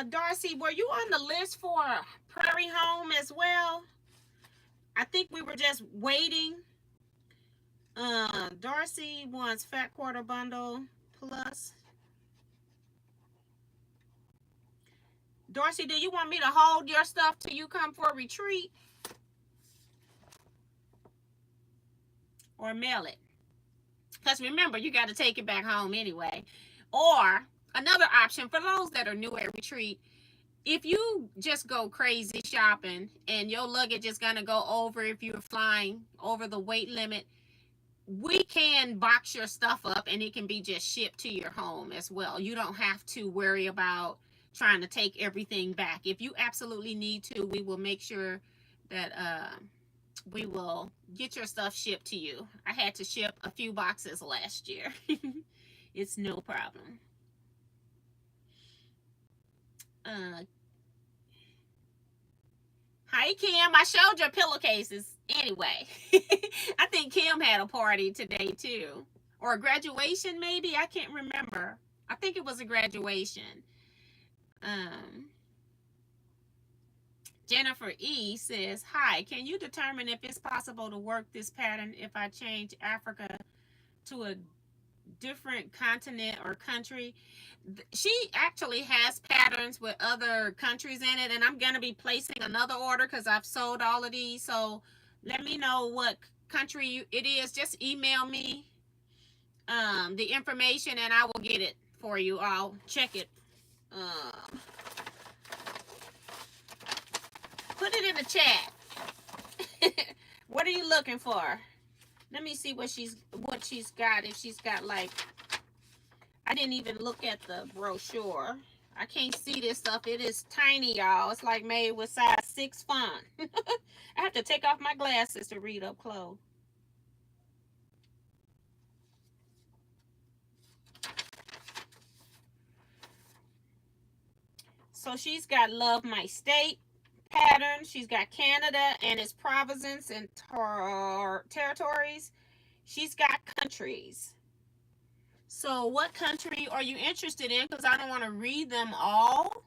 Darcy, were you on the list for Prairie Home as well? I think we were just waiting. Darcy wants fat quarter bundle plus. Darcy, do you want me to hold your stuff till you come for a retreat? Or mail it? Because remember, you got to take it back home anyway. Or another option for those that are new at retreat, if you just go crazy shopping and your luggage is going to go over if you're flying over the weight limit, we can box your stuff up and it can be just shipped to your home as well. You don't have to worry about trying to take everything back. If you absolutely need to, we will make sure that we will get your stuff shipped to you. I had to ship a few boxes last year. It's no problem. Hi Kim, I showed your pillowcases anyway. I think Kim had a party today too, or a graduation maybe. I can't remember. I think it was a graduation. Jennifer E says, hi, can you determine if it's possible to work this pattern if I change Africa to a different continent or country? She actually has patterns with other countries in it, and I'm going to be placing another order because I've sold all of these. So let me know what country it is. Just email me the information and I will get it for you. I'll check it. Put it in the chat. What are you looking for? Let me see what she's got. If she's got, like, I didn't even look at the brochure. I can't see this stuff. It is tiny, y'all. It's like made with size 6 font. I have to take off my glasses to read up close. So she's got Love My State pattern. She's got Canada and its provinces and territories. She's got countries. So what country are you interested in? Because I don't want to read them all.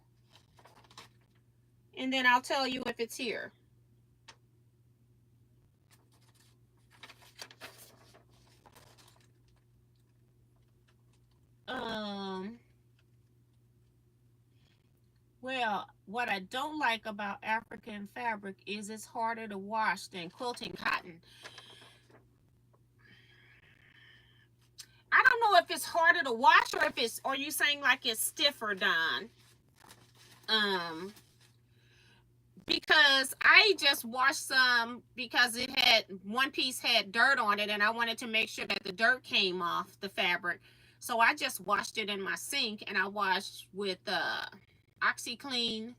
And then I'll tell you if it's here. Well, what I don't like about African fabric is it's harder to wash than quilting cotton. I don't know if it's harder to wash or if it's, or you saying like it's stiffer, Don. Because I just washed some because it had, one piece had dirt on it and I wanted to make sure that the dirt came off the fabric. So I just washed it in my sink and I washed with OxyClean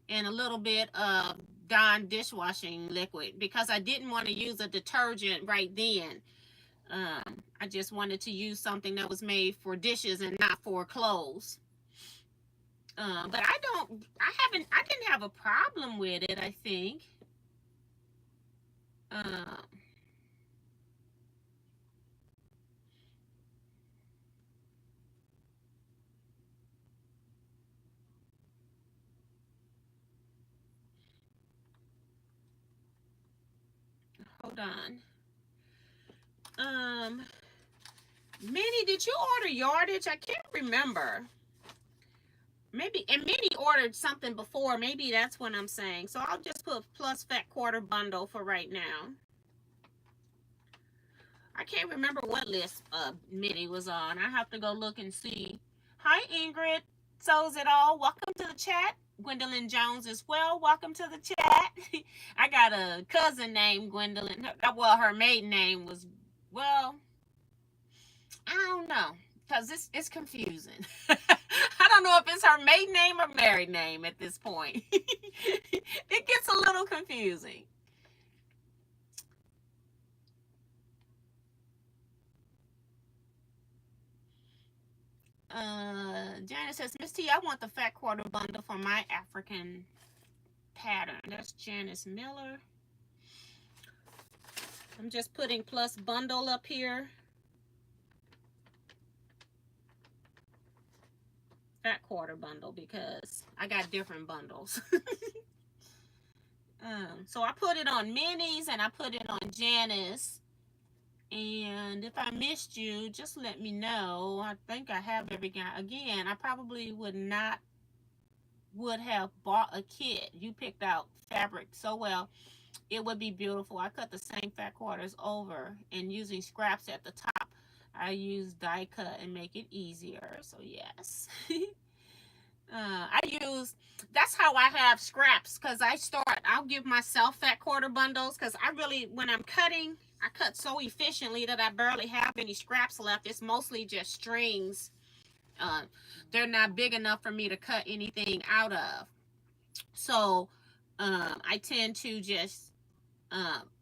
and a little bit of Dawn dishwashing liquid because I didn't want to use a detergent right then. I just wanted to use something that was made for dishes and not for clothes. But I didn't have a problem with it, I think. Hold on. Minnie, did you order yardage? I can't remember. Maybe, and Minnie ordered something before. Maybe that's what I'm saying. So I'll just put plus fat quarter bundle for right now. I can't remember what list Minnie was on. I have to go look and see. Hi, Ingrid. So's it all. Welcome to the chat. Gwendolyn Jones as well. Welcome to the chat. I got a cousin named Gwendolyn. Well, her maiden name was, well, I don't know. Because it's confusing. I don't know if it's her maiden name or married name at this point. It gets a little confusing. Janice says, Miss T, I want the fat quarter bundle for my African pattern. That's Janice Miller. I'm just putting plus bundle up here. Fat quarter bundle because I got different bundles. So I put it on Minnie's and I put it on Janice. And if I missed you, just let me know. I think I have everything. Again, I probably would have bought a kit. You picked out fabric so well. It would be beautiful. I cut the same fat quarters over and using scraps at the top. I use die cut and make it easier. So yes. That's how I have scraps because I'll give myself fat quarter bundles because when I'm cutting, I cut so efficiently that I barely have any scraps left. It's mostly just strings. They're not big enough for me to cut anything out of. So I tend to just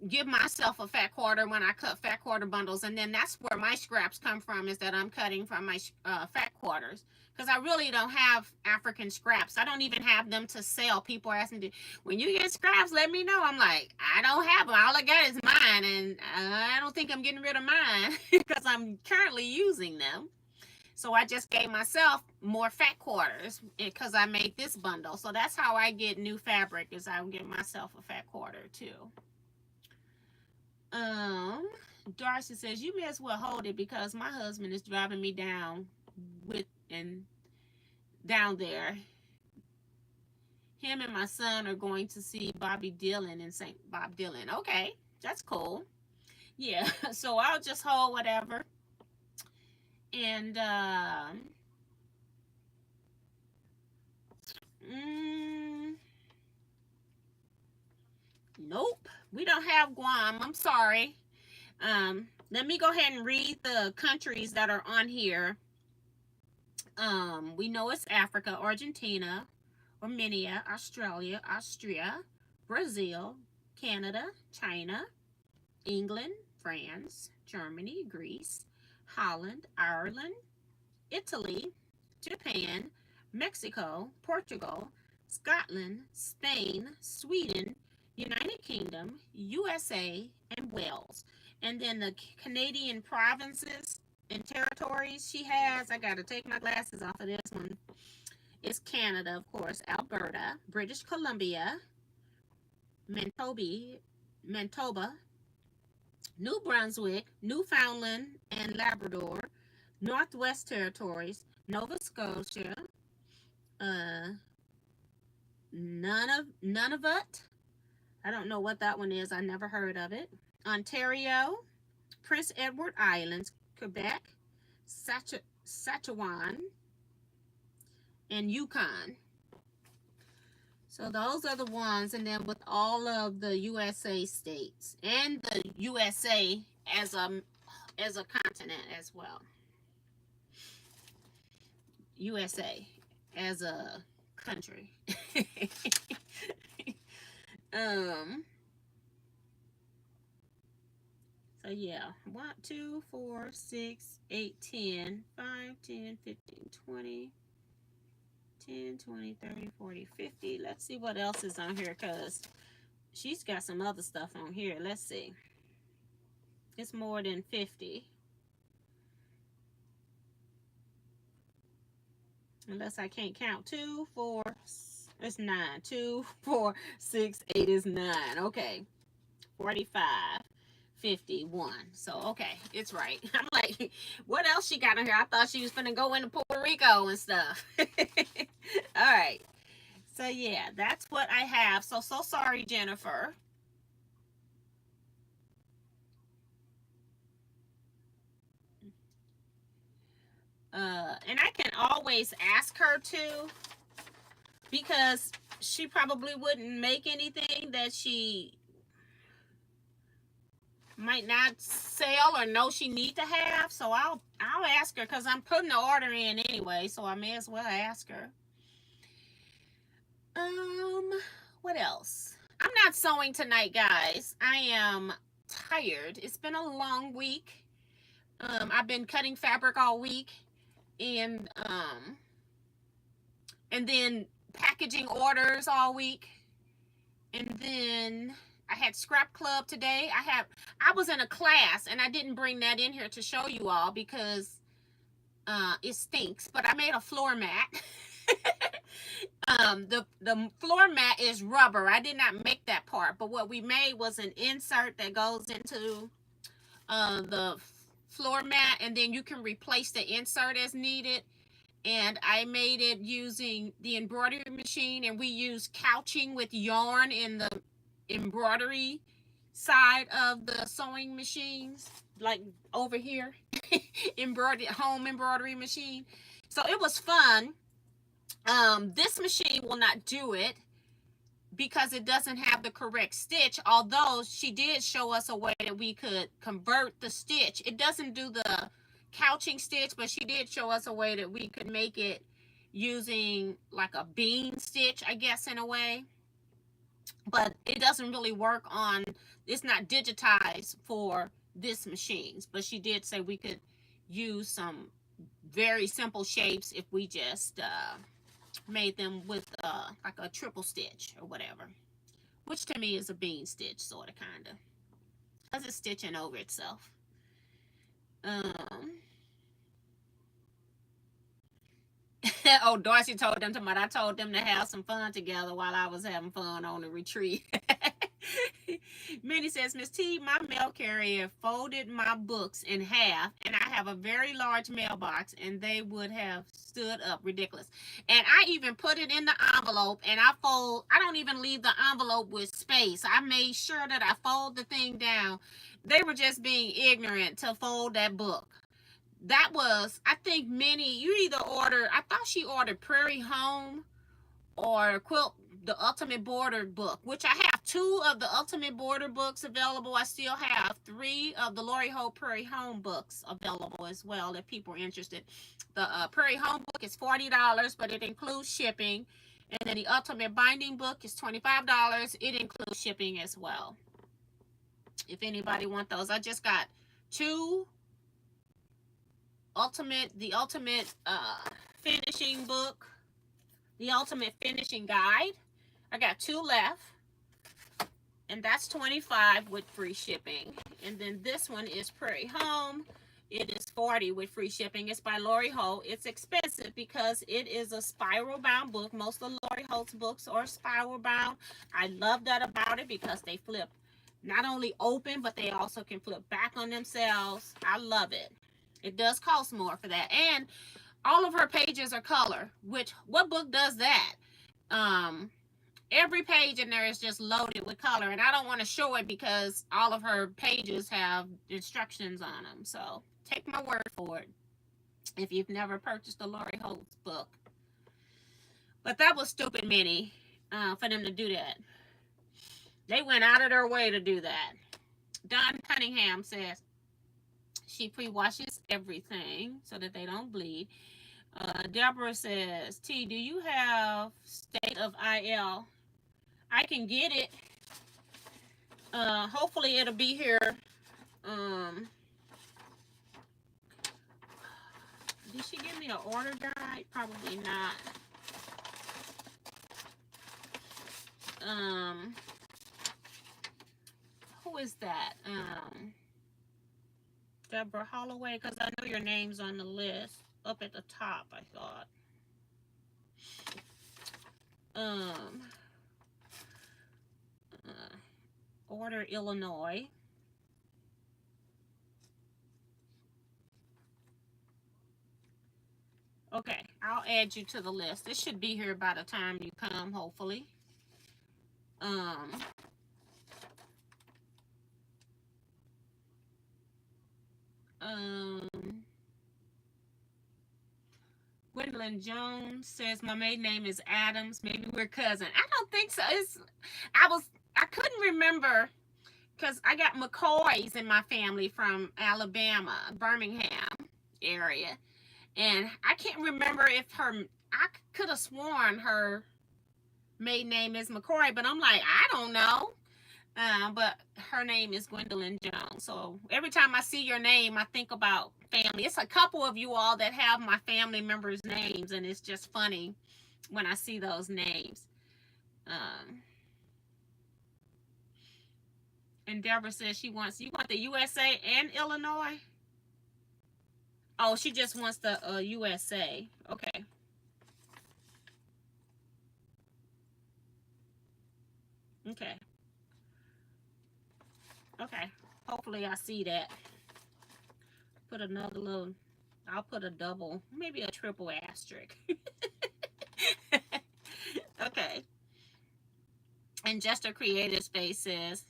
give myself a fat quarter when I cut fat quarter bundles. And then that's where my scraps come from, is that I'm cutting from my fat quarters. Because I really don't have African scraps. I don't even have them to sell. People are asking, when you get scraps, let me know. I'm like, I don't have them. All I got is mine. And I don't think I'm getting rid of mine because I'm currently using them. So I just gave myself more fat quarters because I made this bundle. So that's how I get new fabric, is I give myself a fat quarter too. Darcy says, you may as well hold it because my husband is driving me down down there. Him and my son are going to see Bobby Dylan in St. Bob Dylan. Okay, that's cool. Yeah, so I'll just hold whatever. And nope, we don't have Guam. I'm sorry. Let me go ahead and read the countries that are on here. We know it's Africa, Argentina, Armenia, Australia, Austria, Brazil, Canada, China, England, France, Germany, Greece, Holland, Ireland, Italy, Japan, Mexico, Portugal, Scotland, Spain, Sweden, United Kingdom, USA, and Wales. And then the Canadian provinces and territories she has, I got to take my glasses off of this one. It's Canada, of course, Alberta, British Columbia, Manitoba, New Brunswick, Newfoundland and Labrador, Northwest Territories, Nova Scotia, Nunavut. I don't know what that one is. I never heard of it. Ontario, Prince Edward Islands, Quebec, Saskatchewan, and Yukon. So those are the ones, and then with all of the USA states and the USA as a continent as well. USA as a country. So yeah, 1, 2, 4, 6, 8, 10, 5, 10, 15, 20, 10, 20, 30, 40, 50. Let's see what else is on here, because she's got some other stuff on here. Let's see. It's more than 50. Unless I can't count. 2, 4, it's 9. 2, 4, 6, 8 is 9. Okay. 45. 51. So, okay, it's right. I'm like, what else she got on here? I thought she was going to go into Puerto Rico and stuff. All right. So, yeah, that's what I have. So sorry, Jennifer. And I can always ask her to, because she probably wouldn't make anything that she might not sell or know she need to have. So I'll ask her, because I'm putting the order in anyway, so I may as well ask her. What else? I'm not sewing tonight, guys. I am tired. It's been a long week. I've been cutting fabric all week, and then packaging orders all week, and then I had scrap club today. I was in a class, and I didn't bring that in here to show you all because it stinks, but I made a floor mat. The floor mat is rubber. I did not make that part, but what we made was an insert that goes into the floor mat, and then you can replace the insert as needed. And I made it using the embroidery machine, and we use couching with yarn in the embroidery side of the sewing machines, like over here. Embroidery, home embroidery machine. So it was fun. This machine will not do it because it doesn't have the correct stitch, although she did show us a way that we could convert the stitch. It doesn't do the couching stitch, but she did show us a way that we could make it using like a bean stitch, I guess, in a way. But it doesn't really work on, it's not digitized for this machines. But she did say we could use some very simple shapes if we just made them with like a triple stitch or whatever, which to me is a bean stitch, sort of, kind of, because it's stitching over itself. Oh, Darcy told them to, I told them to have some fun together while I was having fun on the retreat. Minnie says, Miss T, my mail carrier folded my books in half, and I have a very large mailbox, and they would have stood up. Ridiculous. And I even put it in the envelope, and I don't even leave the envelope with space. I made sure that I fold the thing down. They were just being ignorant to fold that book. That was, I think, Minnie, you either ordered, I thought she ordered Prairie Home or Quilt, the Ultimate Border book, which I have 2 of the Ultimate Border books available. I still have 3 of the Lori Ho Prairie Home books available as well if people are interested. The Prairie Home book is $40, but it includes shipping. And then the Ultimate Binding book is $25. It includes shipping as well. If anybody wants those, I just got 2 the ultimate finishing book, the ultimate finishing guide. I got 2 left, and that's $25 with free shipping. And then this one is Prairie Home. It is $40 with free shipping. It's by Lori Ho. It's expensive because it is a spiral bound book. Most of Lori Ho's books are spiral bound. I love that about it because they flip not only open, but they also can flip back on themselves. I love it. It does cost more for that. And all of her pages are color, which, what book does that? Every page in there is just loaded with color, and I don't want to show it because all of her pages have instructions on them. So take my word for it if you've never purchased a Lori Holtz book. But that was stupid, Minnie, for them to do that. They went out of their way to do that. Don Cunningham says she pre-washes everything so that they don't bleed. Deborah says, T, do you have State of IL? I can get it. Hopefully it'll be here. Did she give me an order guide? Probably not. Who is that? Deborah Holloway, because I know your name's on the list. Up at the top, I thought. Order Illinois. Okay, I'll add you to the list. This should be here by the time you come, hopefully. Gwendolyn Jones says my maiden name is Adams. Maybe we're cousins. I don't think so. I couldn't remember because I got McCoys in my family from Alabama, Birmingham area, and I can't remember if I could have sworn her maiden name is McCoy, but I'm like, I don't know. But her name is Gwendolyn Jones. So every time I see your name, I think about family. It's a couple of you all that have my family members' names, and it's just funny when I see those names. And Deborah says you want the USA and Illinois? Oh, she just wants the USA. Okay. Okay. Okay. Hopefully I see that. Put another little, I'll put a double, maybe a triple asterisk. Okay. And Just a Creative Space says,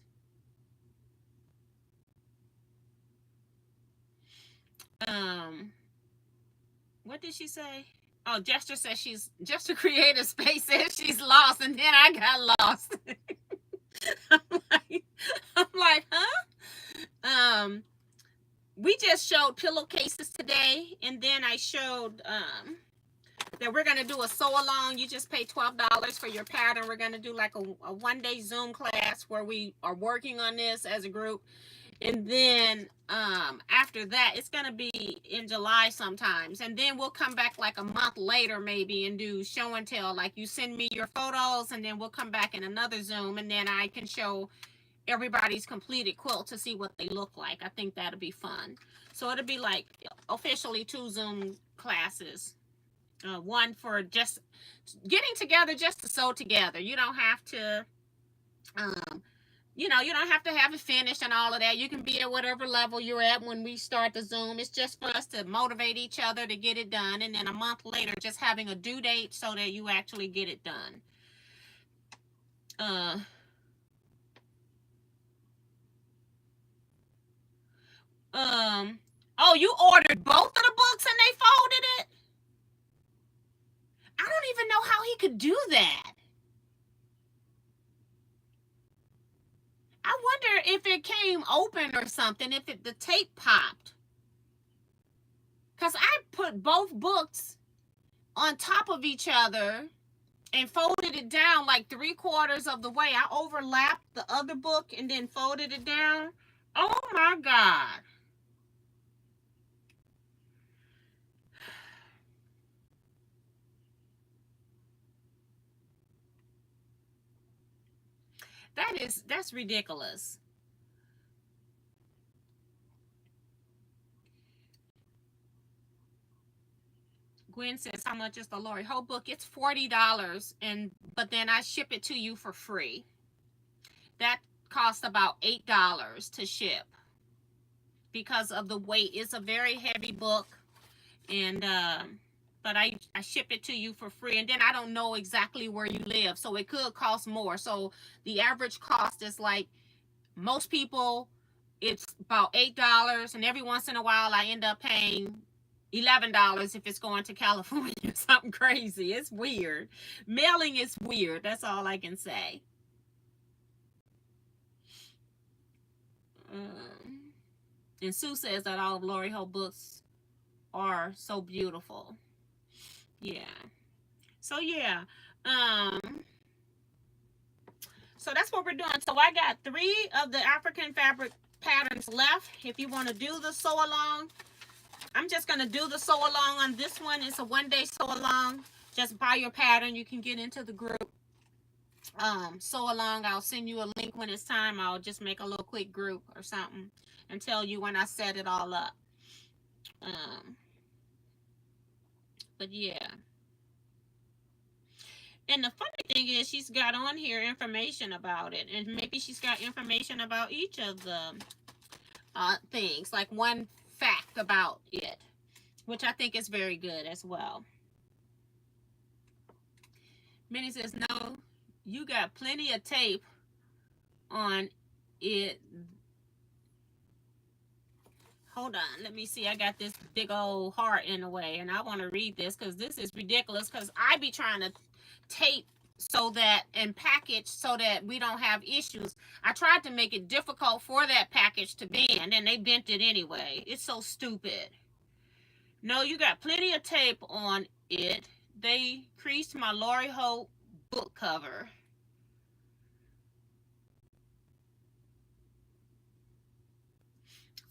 what did she say? Oh, Jester says she's Just a Creative Space says she's lost, and then I got lost. I'm like, huh? We just showed pillowcases today, and then I showed that we're gonna do a sew along. You just pay $12 for your pattern. We're gonna do like a 1-day Zoom class where we are working on this as a group. And then after that, it's gonna be in July sometimes, and then we'll come back like a month later maybe and do show and tell. Like you send me your photos, and then we'll come back in another Zoom, and then I can show everybody's completed quilt to see what they look like. I think that'll be fun. So it'll be like officially 2 Zoom classes. One for just getting together just to sew together. You don't have to you don't have to have it finished and all of that. You can be at whatever level you're at when we start the Zoom. It's just for us to motivate each other to get it done. And then a month later, just having a due date so that you actually get it done. Oh, you ordered both of the books and they folded it? I don't even know how he could do that. I wonder if it came open or something, if the tape popped. Because I put both books on top of each other and folded it down like 3/4 of the way. I overlapped the other book and then folded it down. Oh my God. That's ridiculous. Gwen says, how much is the Lori Ho book? It's $40, but then I ship it to you for free. That costs about $8 to ship because of the weight. It's a very heavy book, and but I ship it to you for free, and then I don't know exactly where you live, so it could cost more. So the average cost is like most people, it's about $8, and every once in a while I end up paying $11 if it's going to California. Something crazy. It's weird. Mailing is weird. That's all I can say. And Sue says that all of Lori Ho books are so beautiful. Yeah. So yeah. So that's what we're doing. So I got 3 of the African fabric patterns left. If you want to do the sew along, I'm just going to do the sew along on this one. It's a 1-day sew along. Just buy your pattern. You can get into the group. Sew along. I'll send you a link when it's time. I'll just make a little quick group or something and tell you when I set it all up. But yeah. And the funny thing is she's got on here information about it. And maybe she's got information about each of the things. Like one fact about it, which I think is very good as well. Minnie says, no, you got plenty of tape on it. Hold on. Let me see. I got this big old heart in the way, and I want to read this because this is ridiculous. Because I be trying to tape so that and package so that we don't have issues. I tried to make it difficult for that package to bend, and they bent it anyway. It's so stupid. No, you got plenty of tape on it. They creased my Lori Hope book cover.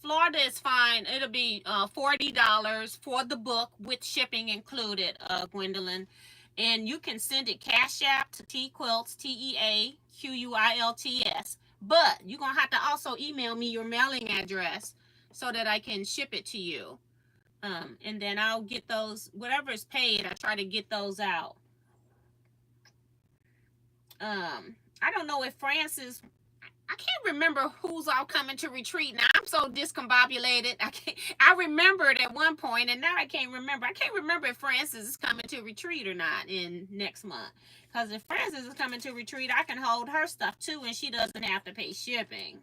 Florida is fine. It'll be $40 for the book with shipping included, Gwendolyn. And you can send it CashApp to Teaquilts, Teaquilts. But you're going to have to also email me your mailing address so that I can ship it to you. And then I'll get those, whatever is paid, I try to get those out. I don't know if Francis, I can't remember who's all coming to retreat. Now I'm so discombobulated. I remembered at one point and now I can't remember. I can't remember if Francis is coming to retreat or not in next month. Because if Francis is coming to retreat, I can hold her stuff too and she doesn't have to pay shipping.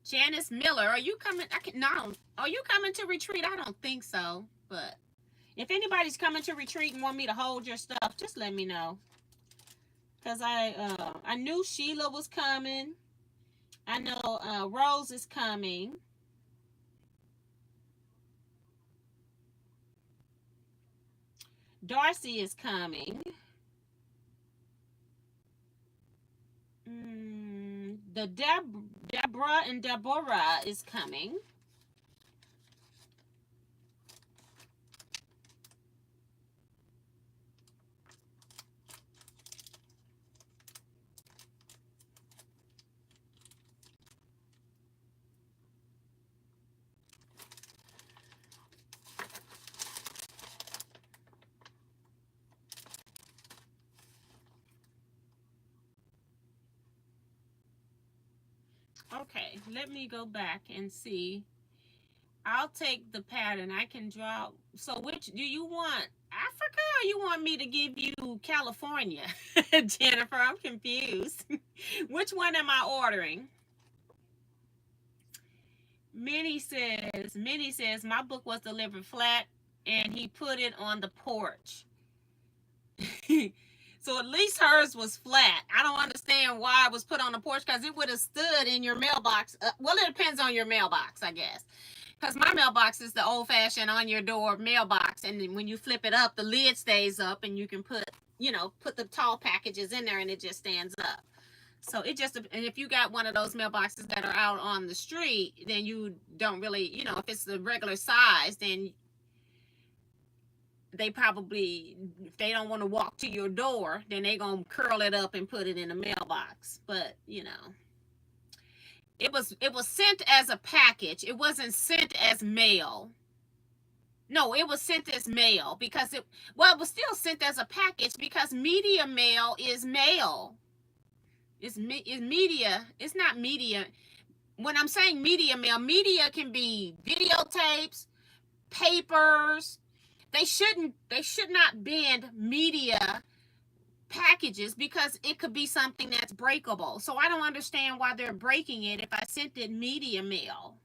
Janice Miller, are you coming? No. Are you coming to retreat? I don't think so. But if anybody's coming to retreat and want me to hold your stuff, just let me know. Because I knew Sheila was coming. I know Rose is coming. Darcy is coming. The Deborah and Deborah is coming. Okay, let me go back and see. I'll take the pattern. I can draw. So which do you want? Africa or you want me to give you California? Jennifer, I'm confused. Which one am I ordering? Minnie says, my book was delivered flat and he put it on the porch. So at least hers was flat. I don't understand why it was put on the porch because it would have stood in your mailbox. Well, it depends on your mailbox, I guess. Because my mailbox is the old-fashioned on-your-door mailbox. And then when you flip it up, the lid stays up and you can put the tall packages in there and it just stands up. So it just, and if you got one of those mailboxes that are out on the street, then you don't really, if it's the regular size, then they probably, if they don't want to walk to your door, then they gonna curl it up and put it in a mailbox. But it was sent as a package. It wasn't sent as mail. No, it was sent as mail because it was still sent as a package because media mail is mail. It's media. It's not media. When I'm saying media mail, media can be videotapes, papers. They should not bend media packages because it could be something that's breakable. So I don't understand why they're breaking it if I sent it media mail.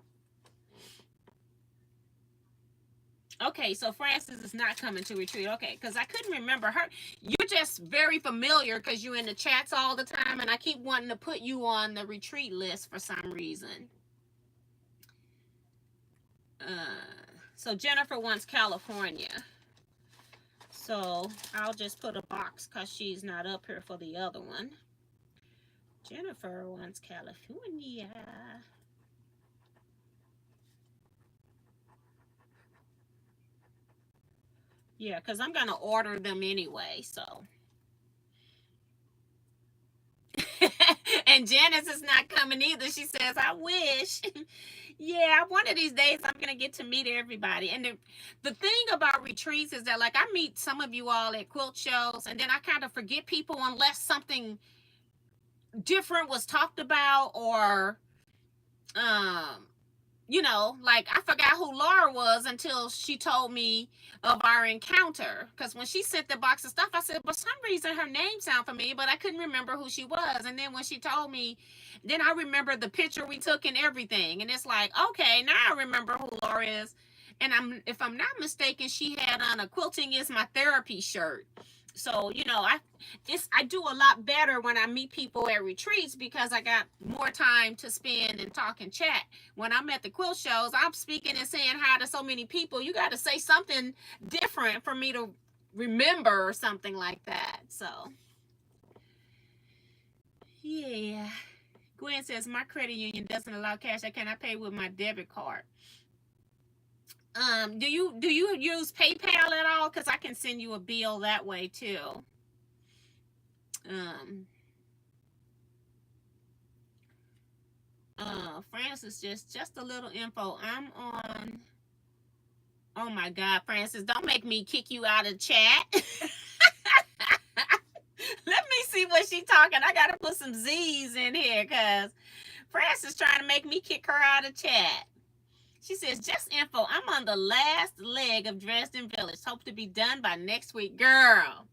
Okay, so Francis is not coming to retreat. Okay, because I couldn't remember her. You're just very familiar because you're in the chats all the time, and I keep wanting to put you on the retreat list for some reason. So Jennifer wants California. So I'll just put a box because she's not up here for the other one. Jennifer wants California. Yeah, because I'm going to order them anyway, so. And Janice is not coming either. She says, I wish. Yeah, one of these days I'm going to get to meet everybody. And the thing about retreats is that, like, I meet some of you all at quilt shows, and then I kind of forget people unless something different was talked about or you know, like I forgot who Laura was until she told me of our encounter. Because when she sent the box of stuff, I said, for some reason her name sounded familiar, but I couldn't remember who she was. And then when she told me, then I remember the picture we took and everything. And it's like, okay, now I remember who Laura is. And if I'm not mistaken, she had on a Quilting is My Therapy shirt. So, you know, I do a lot better when I meet people at retreats because I got more time to spend and talk and chat. When I'm at the quilt shows, I'm speaking and saying hi to so many people. You got to say something different for me to remember or something like that. So, yeah. Gwen says my credit union doesn't allow cash. I cannot pay with my debit card. Do you use PayPal at all? Because I can send you a bill that way too. Francis, just a little info. I'm on. Oh my God, Francis, don't make me kick you out of chat. Let me see what she talking. I gotta put some Z's in here because Francis trying to make me kick her out of chat. She says, just info. I'm on the last leg of Dresden Village. Hope to be done by next week. Girl,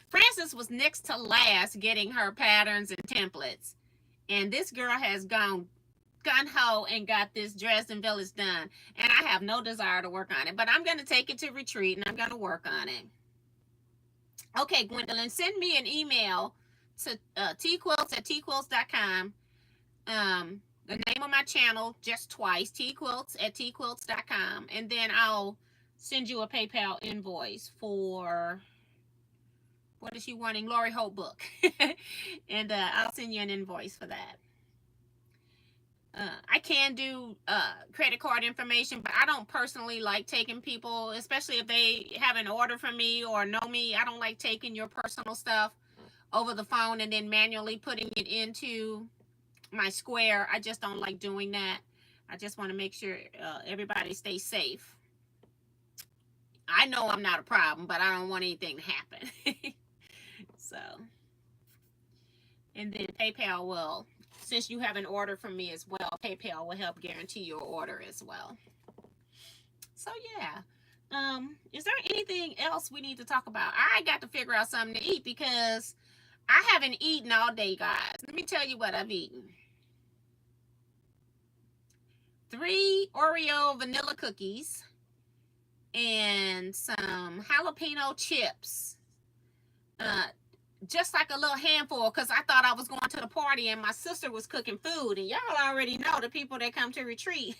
Francis was next to last getting her patterns and templates. And this girl has gone gung-ho and got this Dresden Village done. And I have no desire to work on it. But I'm going to take it to retreat and I'm going to work on it. Okay, Gwendolyn, send me an email to teaquilts@teaquilts.com. The name of my channel just twice, teaquilts@teaquilts.com. And then I'll send you a PayPal invoice for, what is she wanting? Lori Hope book. And I'll send you an invoice for that. I can do credit card information, but I don't personally like taking people, especially if they have an order from me or know me. I don't like taking your personal stuff over the phone and then manually putting it into my Square. I just don't like doing that. I just want to make sure everybody stays safe. I know I'm not a problem, but I don't want anything to happen. So, and then PayPal will, since you have an order from me as well, PayPal will help guarantee your order as well. So yeah. Is there anything else we need to talk about? I got to figure out something to eat because I haven't eaten all day, guys. Let me tell you what I've eaten. 3 Oreo vanilla cookies and some jalapeno chips. Just like a little handful because I thought I was going to the party and my sister was cooking food. And y'all already know, the people that come to retreat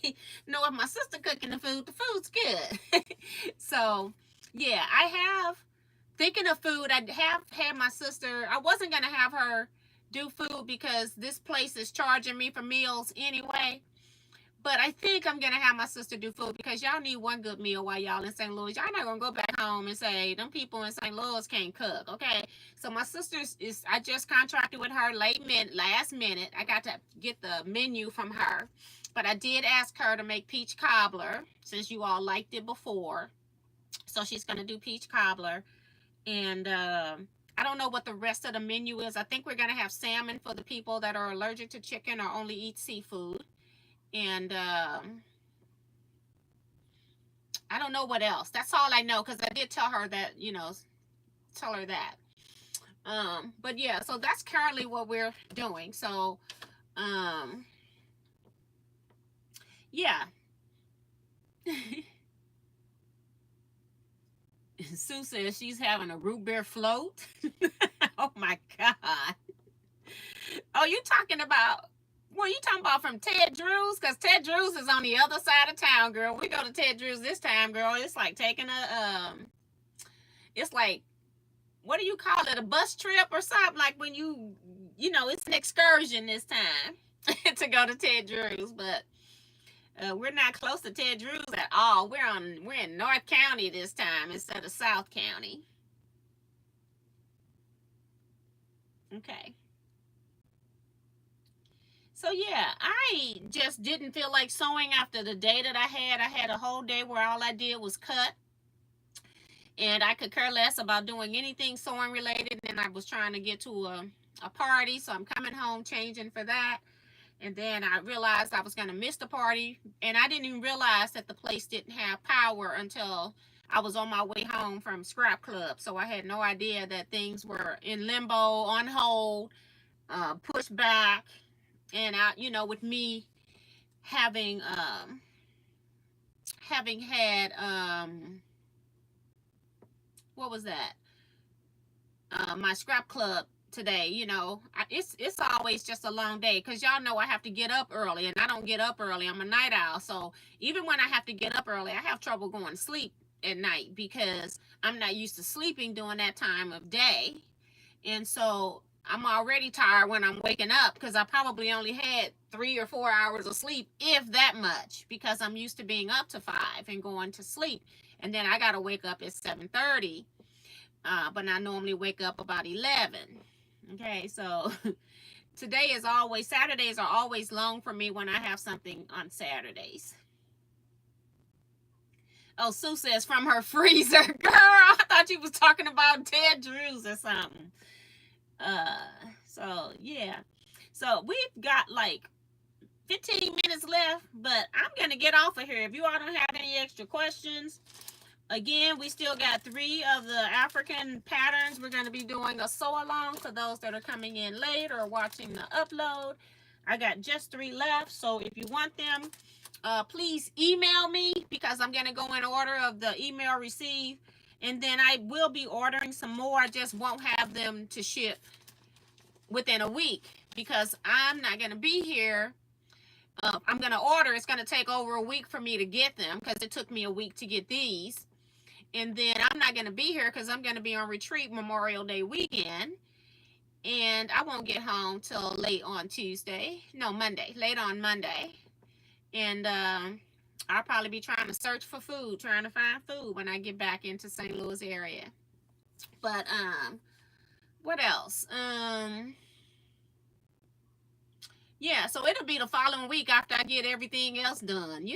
know if my sister cooking the food's good. So, yeah, I have, thinking of food, I have had my sister, I wasn't going to have her do food because this place is charging me for meals anyway. But I think I'm going to have my sister do food because y'all need one good meal while y'all in St. Louis. Y'all not going to go back home and say, them people in St. Louis can't cook, okay? So my sister's I just contracted with her last minute. I got to get the menu from her. But I did ask her to make peach cobbler since you all liked it before. So she's going to do peach cobbler. And I don't know what the rest of the menu is. I think we're going to have salmon for the people that are allergic to chicken or only eat seafood. And I don't know what else. That's all I know because I did tell her that, tell her that. But yeah, so that's currently what we're doing. So, yeah. Sue says she's having a root beer float. Oh my God. Oh, you talking about, well, you talking about from Ted Drew's? Because Ted Drew's is on the other side of town, girl. We go to Ted Drew's this time, girl. It's like taking it's like, what do you call it? A bus trip or something? Like when it's an excursion this time to go to Ted Drew's. But we're not close to Ted Drew's at all. We're in North County this time instead of South County. Okay. So yeah, I just didn't feel like sewing after the day that I had. I had a whole day where all I did was cut. And I could care less about doing anything sewing related. And I was trying to get to a party. So I'm coming home changing for that. And then I realized I was going to miss the party. And I didn't even realize that the place didn't have power until I was on my way home from Scrap Club. So I had no idea that things were in limbo, on hold, pushed back. And with me having had what was that? My Scrap Club today, it's always just a long day, because y'all know I have to get up early, and I don't get up early. I'm a night owl. So even when I have to get up early, I have trouble going to sleep at night, because I'm not used to sleeping during that time of day. And so I'm already tired when I'm waking up, because I probably only had 3 or 4 hours of sleep, if that much, because I'm used to being up to 5 and going to sleep. And then I got to wake up at 7:30. But I normally wake up about 11. Okay, so Saturdays are always long for me when I have something on Saturdays. Oh, Sue says from her freezer. Girl, I thought you was talking about Ted Drews or something. So yeah. So we've got like 15 minutes left, but I'm going to get off of here. If you all don't have any extra questions, again, we still got 3 of the African patterns. We're going to be doing a sew along for those that are coming in late or watching the upload. I got just 3 left, so if you want them, please email me, because I'm going to go in order of the email received. And then I will be ordering some more. I just won't have them to ship within a week, because I'm not going to be here. I'm going to order. It's going to take over a week for me to get them, because it took me a week to get these. And then I'm not going to be here, because I'm going to be on retreat Memorial Day weekend. And I won't get home till late on Tuesday. No, Monday. Late on Monday. And I'll probably be trying to search for food, trying to find food when I get back into St. Louis area. But what else? Yeah, so it'll be the following week after I get everything else done,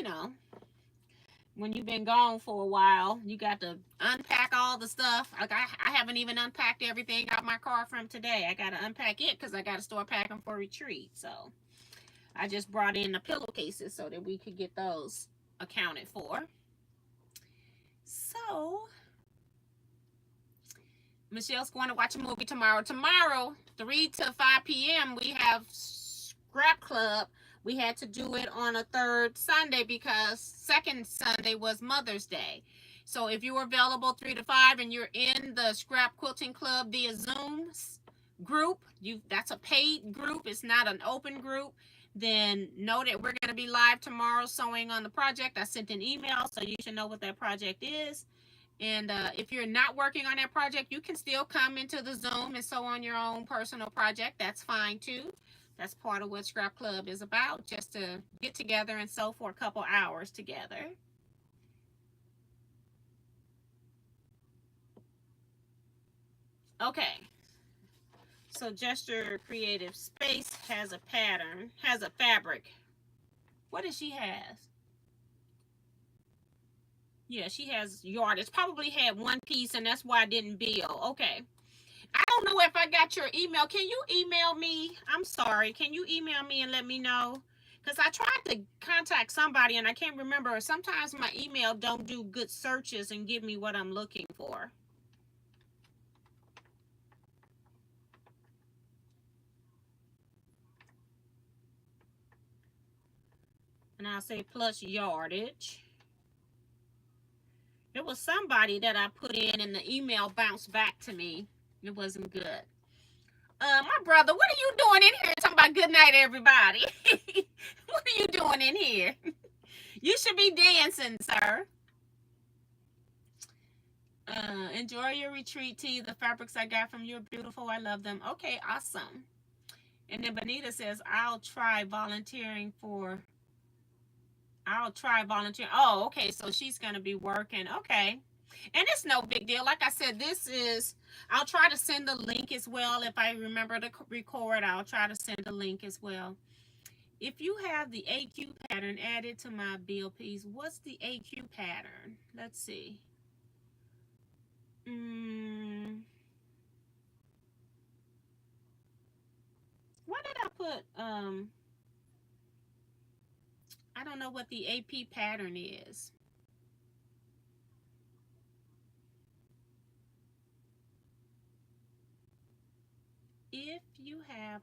When you've been gone for a while, you got to unpack all the stuff. Like I haven't even unpacked everything out my car from today. I got to unpack it, because I got to start packing for retreat. So I just brought in the pillowcases so that we could get those accounted for. So Michelle's going to watch a movie tomorrow. Tomorrow, 3 to 5 p.m., we have Scrap Club. We had to do it on a third Sunday, because second Sunday was Mother's Day. So if you're available 3 to 5 and you're in the Scrap Quilting Club via Zoom group, that's a paid group. It's not an open group. Then know that we're going to be live tomorrow sewing on the project. I sent an email, so you should know what that project is. And if you're not working on that project, you can still come into the Zoom and sew on your own personal project. That's fine too. That's part of what Scrap Club is about, just to get together and sew for a couple hours together. Okay. So Gesture Creative Space has a pattern, has a fabric. What does she have? Yeah, she has yardage. Probably had one piece, and that's why I didn't bill. Okay. I don't know if I got your email. Can you email me? I'm sorry. Can you email me and let me know? Because I tried to contact somebody and I can't remember. Sometimes my email don't do good searches and give me what I'm looking for. And I'll say plus yardage. It was somebody that I put in and the email bounced back to me. It wasn't good. My brother, what are you doing in here? Talking about good night, everybody. What are you doing in here? You should be dancing, sir. Enjoy your retreat, T. The fabrics I got from you are beautiful. I love them. Okay, awesome. And then Benita says, I'll try volunteering. Oh, okay. So she's going to be working. Okay. And it's no big deal. Like I said, I'll try to send the link as well. If I remember to record, I'll try to send the link as well. If you have the AQ pattern added to my bill piece, what's the AQ pattern? Let's see. Why did I put, don't know what the AP pattern is. If you have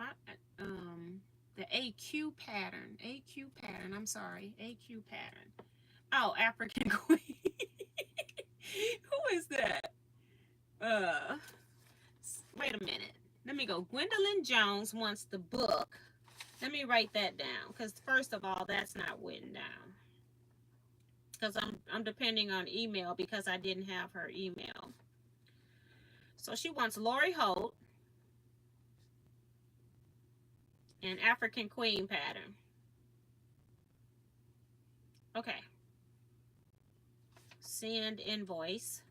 the AQ pattern, I'm sorry, AQ pattern. Oh, African Queen. Who is that? Uh, Wait a minute. Let me go. Gwendolyn Jones wants the book. Let me write that down, because first of all, that's not written down. Because I'm depending on email, because I didn't have her email. So she wants Lori Holt and African Queen pattern. Okay. Send invoice.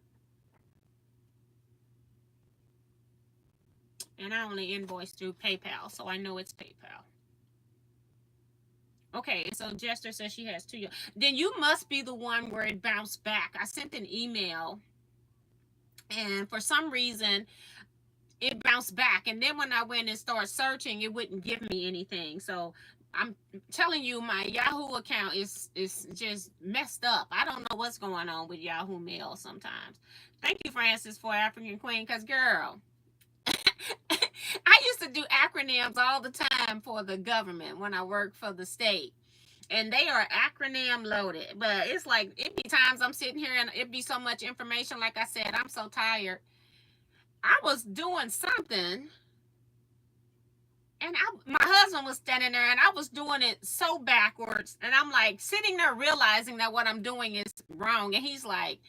And I only invoice through PayPal, so I know it's PayPal. Okay, so Jester says she has 2 years. Then you must be the one where it bounced back. I sent an email, and for some reason, it bounced back. And then when I went and started searching, it wouldn't give me anything. So I'm telling you, my Yahoo account is just messed up. I don't know what's going on with Yahoo Mail sometimes. Thank you, Francis, for African Queen, because, girl, I used to do acronyms all the time for the government when I worked for the state. And they are acronym loaded. But it's like, it be times I'm sitting here and it be so much information. Like I said, I'm so tired. I was doing something, and my husband was standing there, and I was doing it so backwards. And I'm like sitting there realizing that what I'm doing is wrong. And he's like,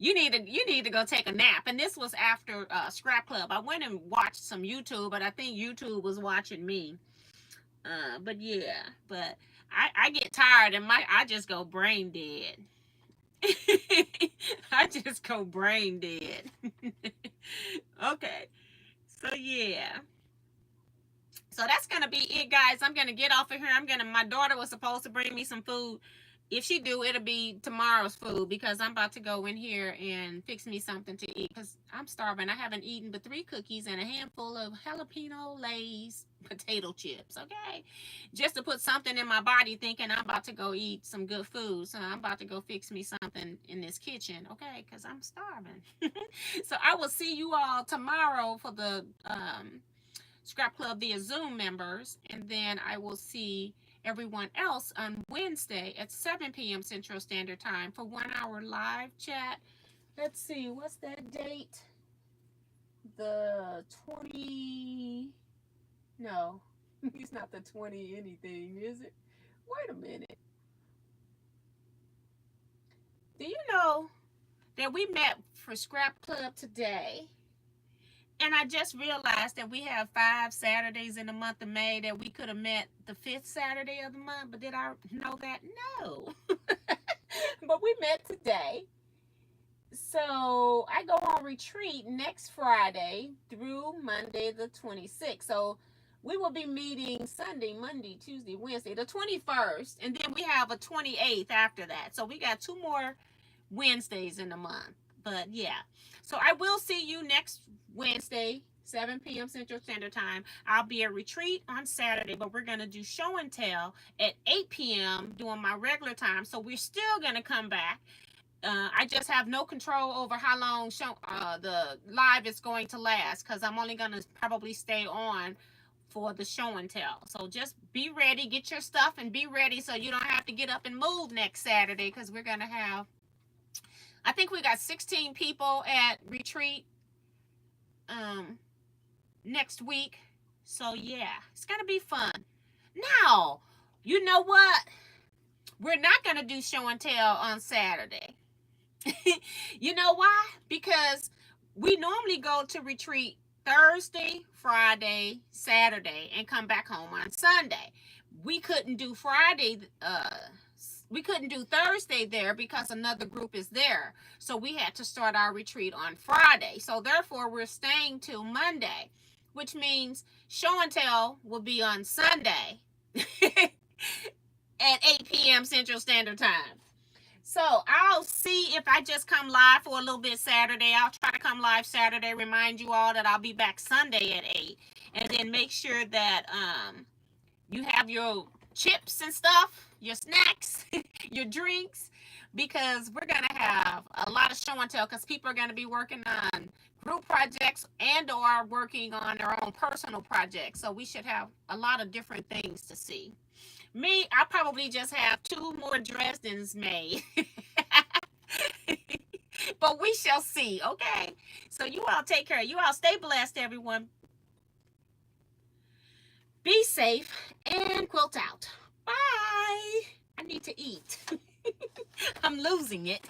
you need to go take a nap. And this was after Scrap Club. I went and watched some YouTube, but I think YouTube was watching me. But yeah, but I get tired, and I just go brain dead. I just go brain dead. Okay, so yeah. So that's gonna be it, guys. I'm gonna get off of here. My daughter was supposed to bring me some food. If she do, it'll be tomorrow's food, because I'm about to go in here and fix me something to eat, because I'm starving. I haven't eaten but 3 cookies and a handful of jalapeno Lay's potato chips, okay? Just to put something in my body, thinking I'm about to go eat some good food. So I'm about to go fix me something in this kitchen, okay? Because I'm starving. So I will see you all tomorrow for the Scrap Club via Zoom members, and then I will see everyone else on Wednesday at 7 p.m. Central Standard Time for 1 hour live chat. Let's see, what's that date? The 20... No, it's not the 20 anything, is it? Wait a minute. Do you know that we met for Scrap Club today? And I just realized that we have 5 Saturdays in the month of May, that we could have met the 5th Saturday of the month. But did I know that? No. But we met today. So I go on retreat next Friday through Monday the 26th. So we will be meeting Sunday, Monday, Tuesday, Wednesday, the 21st. And then we have a 28th after that. So we got 2 more Wednesdays in the month. But yeah. So I will see you next Wednesday, 7 p.m. Central Standard Time. I'll be at retreat on Saturday, but we're going to do show and tell at 8 p.m. during my regular time. So we're still going to come back. I just have no control over how long the live is going to last, because I'm only going to probably stay on for the show and tell. So just be ready, get your stuff and be ready, so you don't have to get up and move next Saturday, because we're going to have, I think we got 16 people at retreat next week. So yeah, it's gonna be fun. Now, you know what? We're not gonna do show and tell on Saturday. You know why? Because we normally go to retreat Thursday, Friday, Saturday, and come back home on Sunday. We couldn't do Friday, we couldn't do Thursday there because another group is there. So we had to start our retreat on Friday. So therefore, we're staying till Monday, which means show and tell will be on Sunday at 8 p.m. Central Standard Time. So I'll see if I just come live for a little bit Saturday. I'll try to come live Saturday, remind you all that I'll be back Sunday at 8. And then make sure that you have your chips and stuff your snacks, your drinks, because we're going to have a lot of show and tell because people are going to be working on group projects and or working on their own personal projects. So we should have a lot of different things to see. Me, I probably just have 2 more Dresdens made. But we shall see, okay? So you all take care. You all stay blessed, everyone. Be safe and quilt out. Bye. I need to eat. I'm losing it.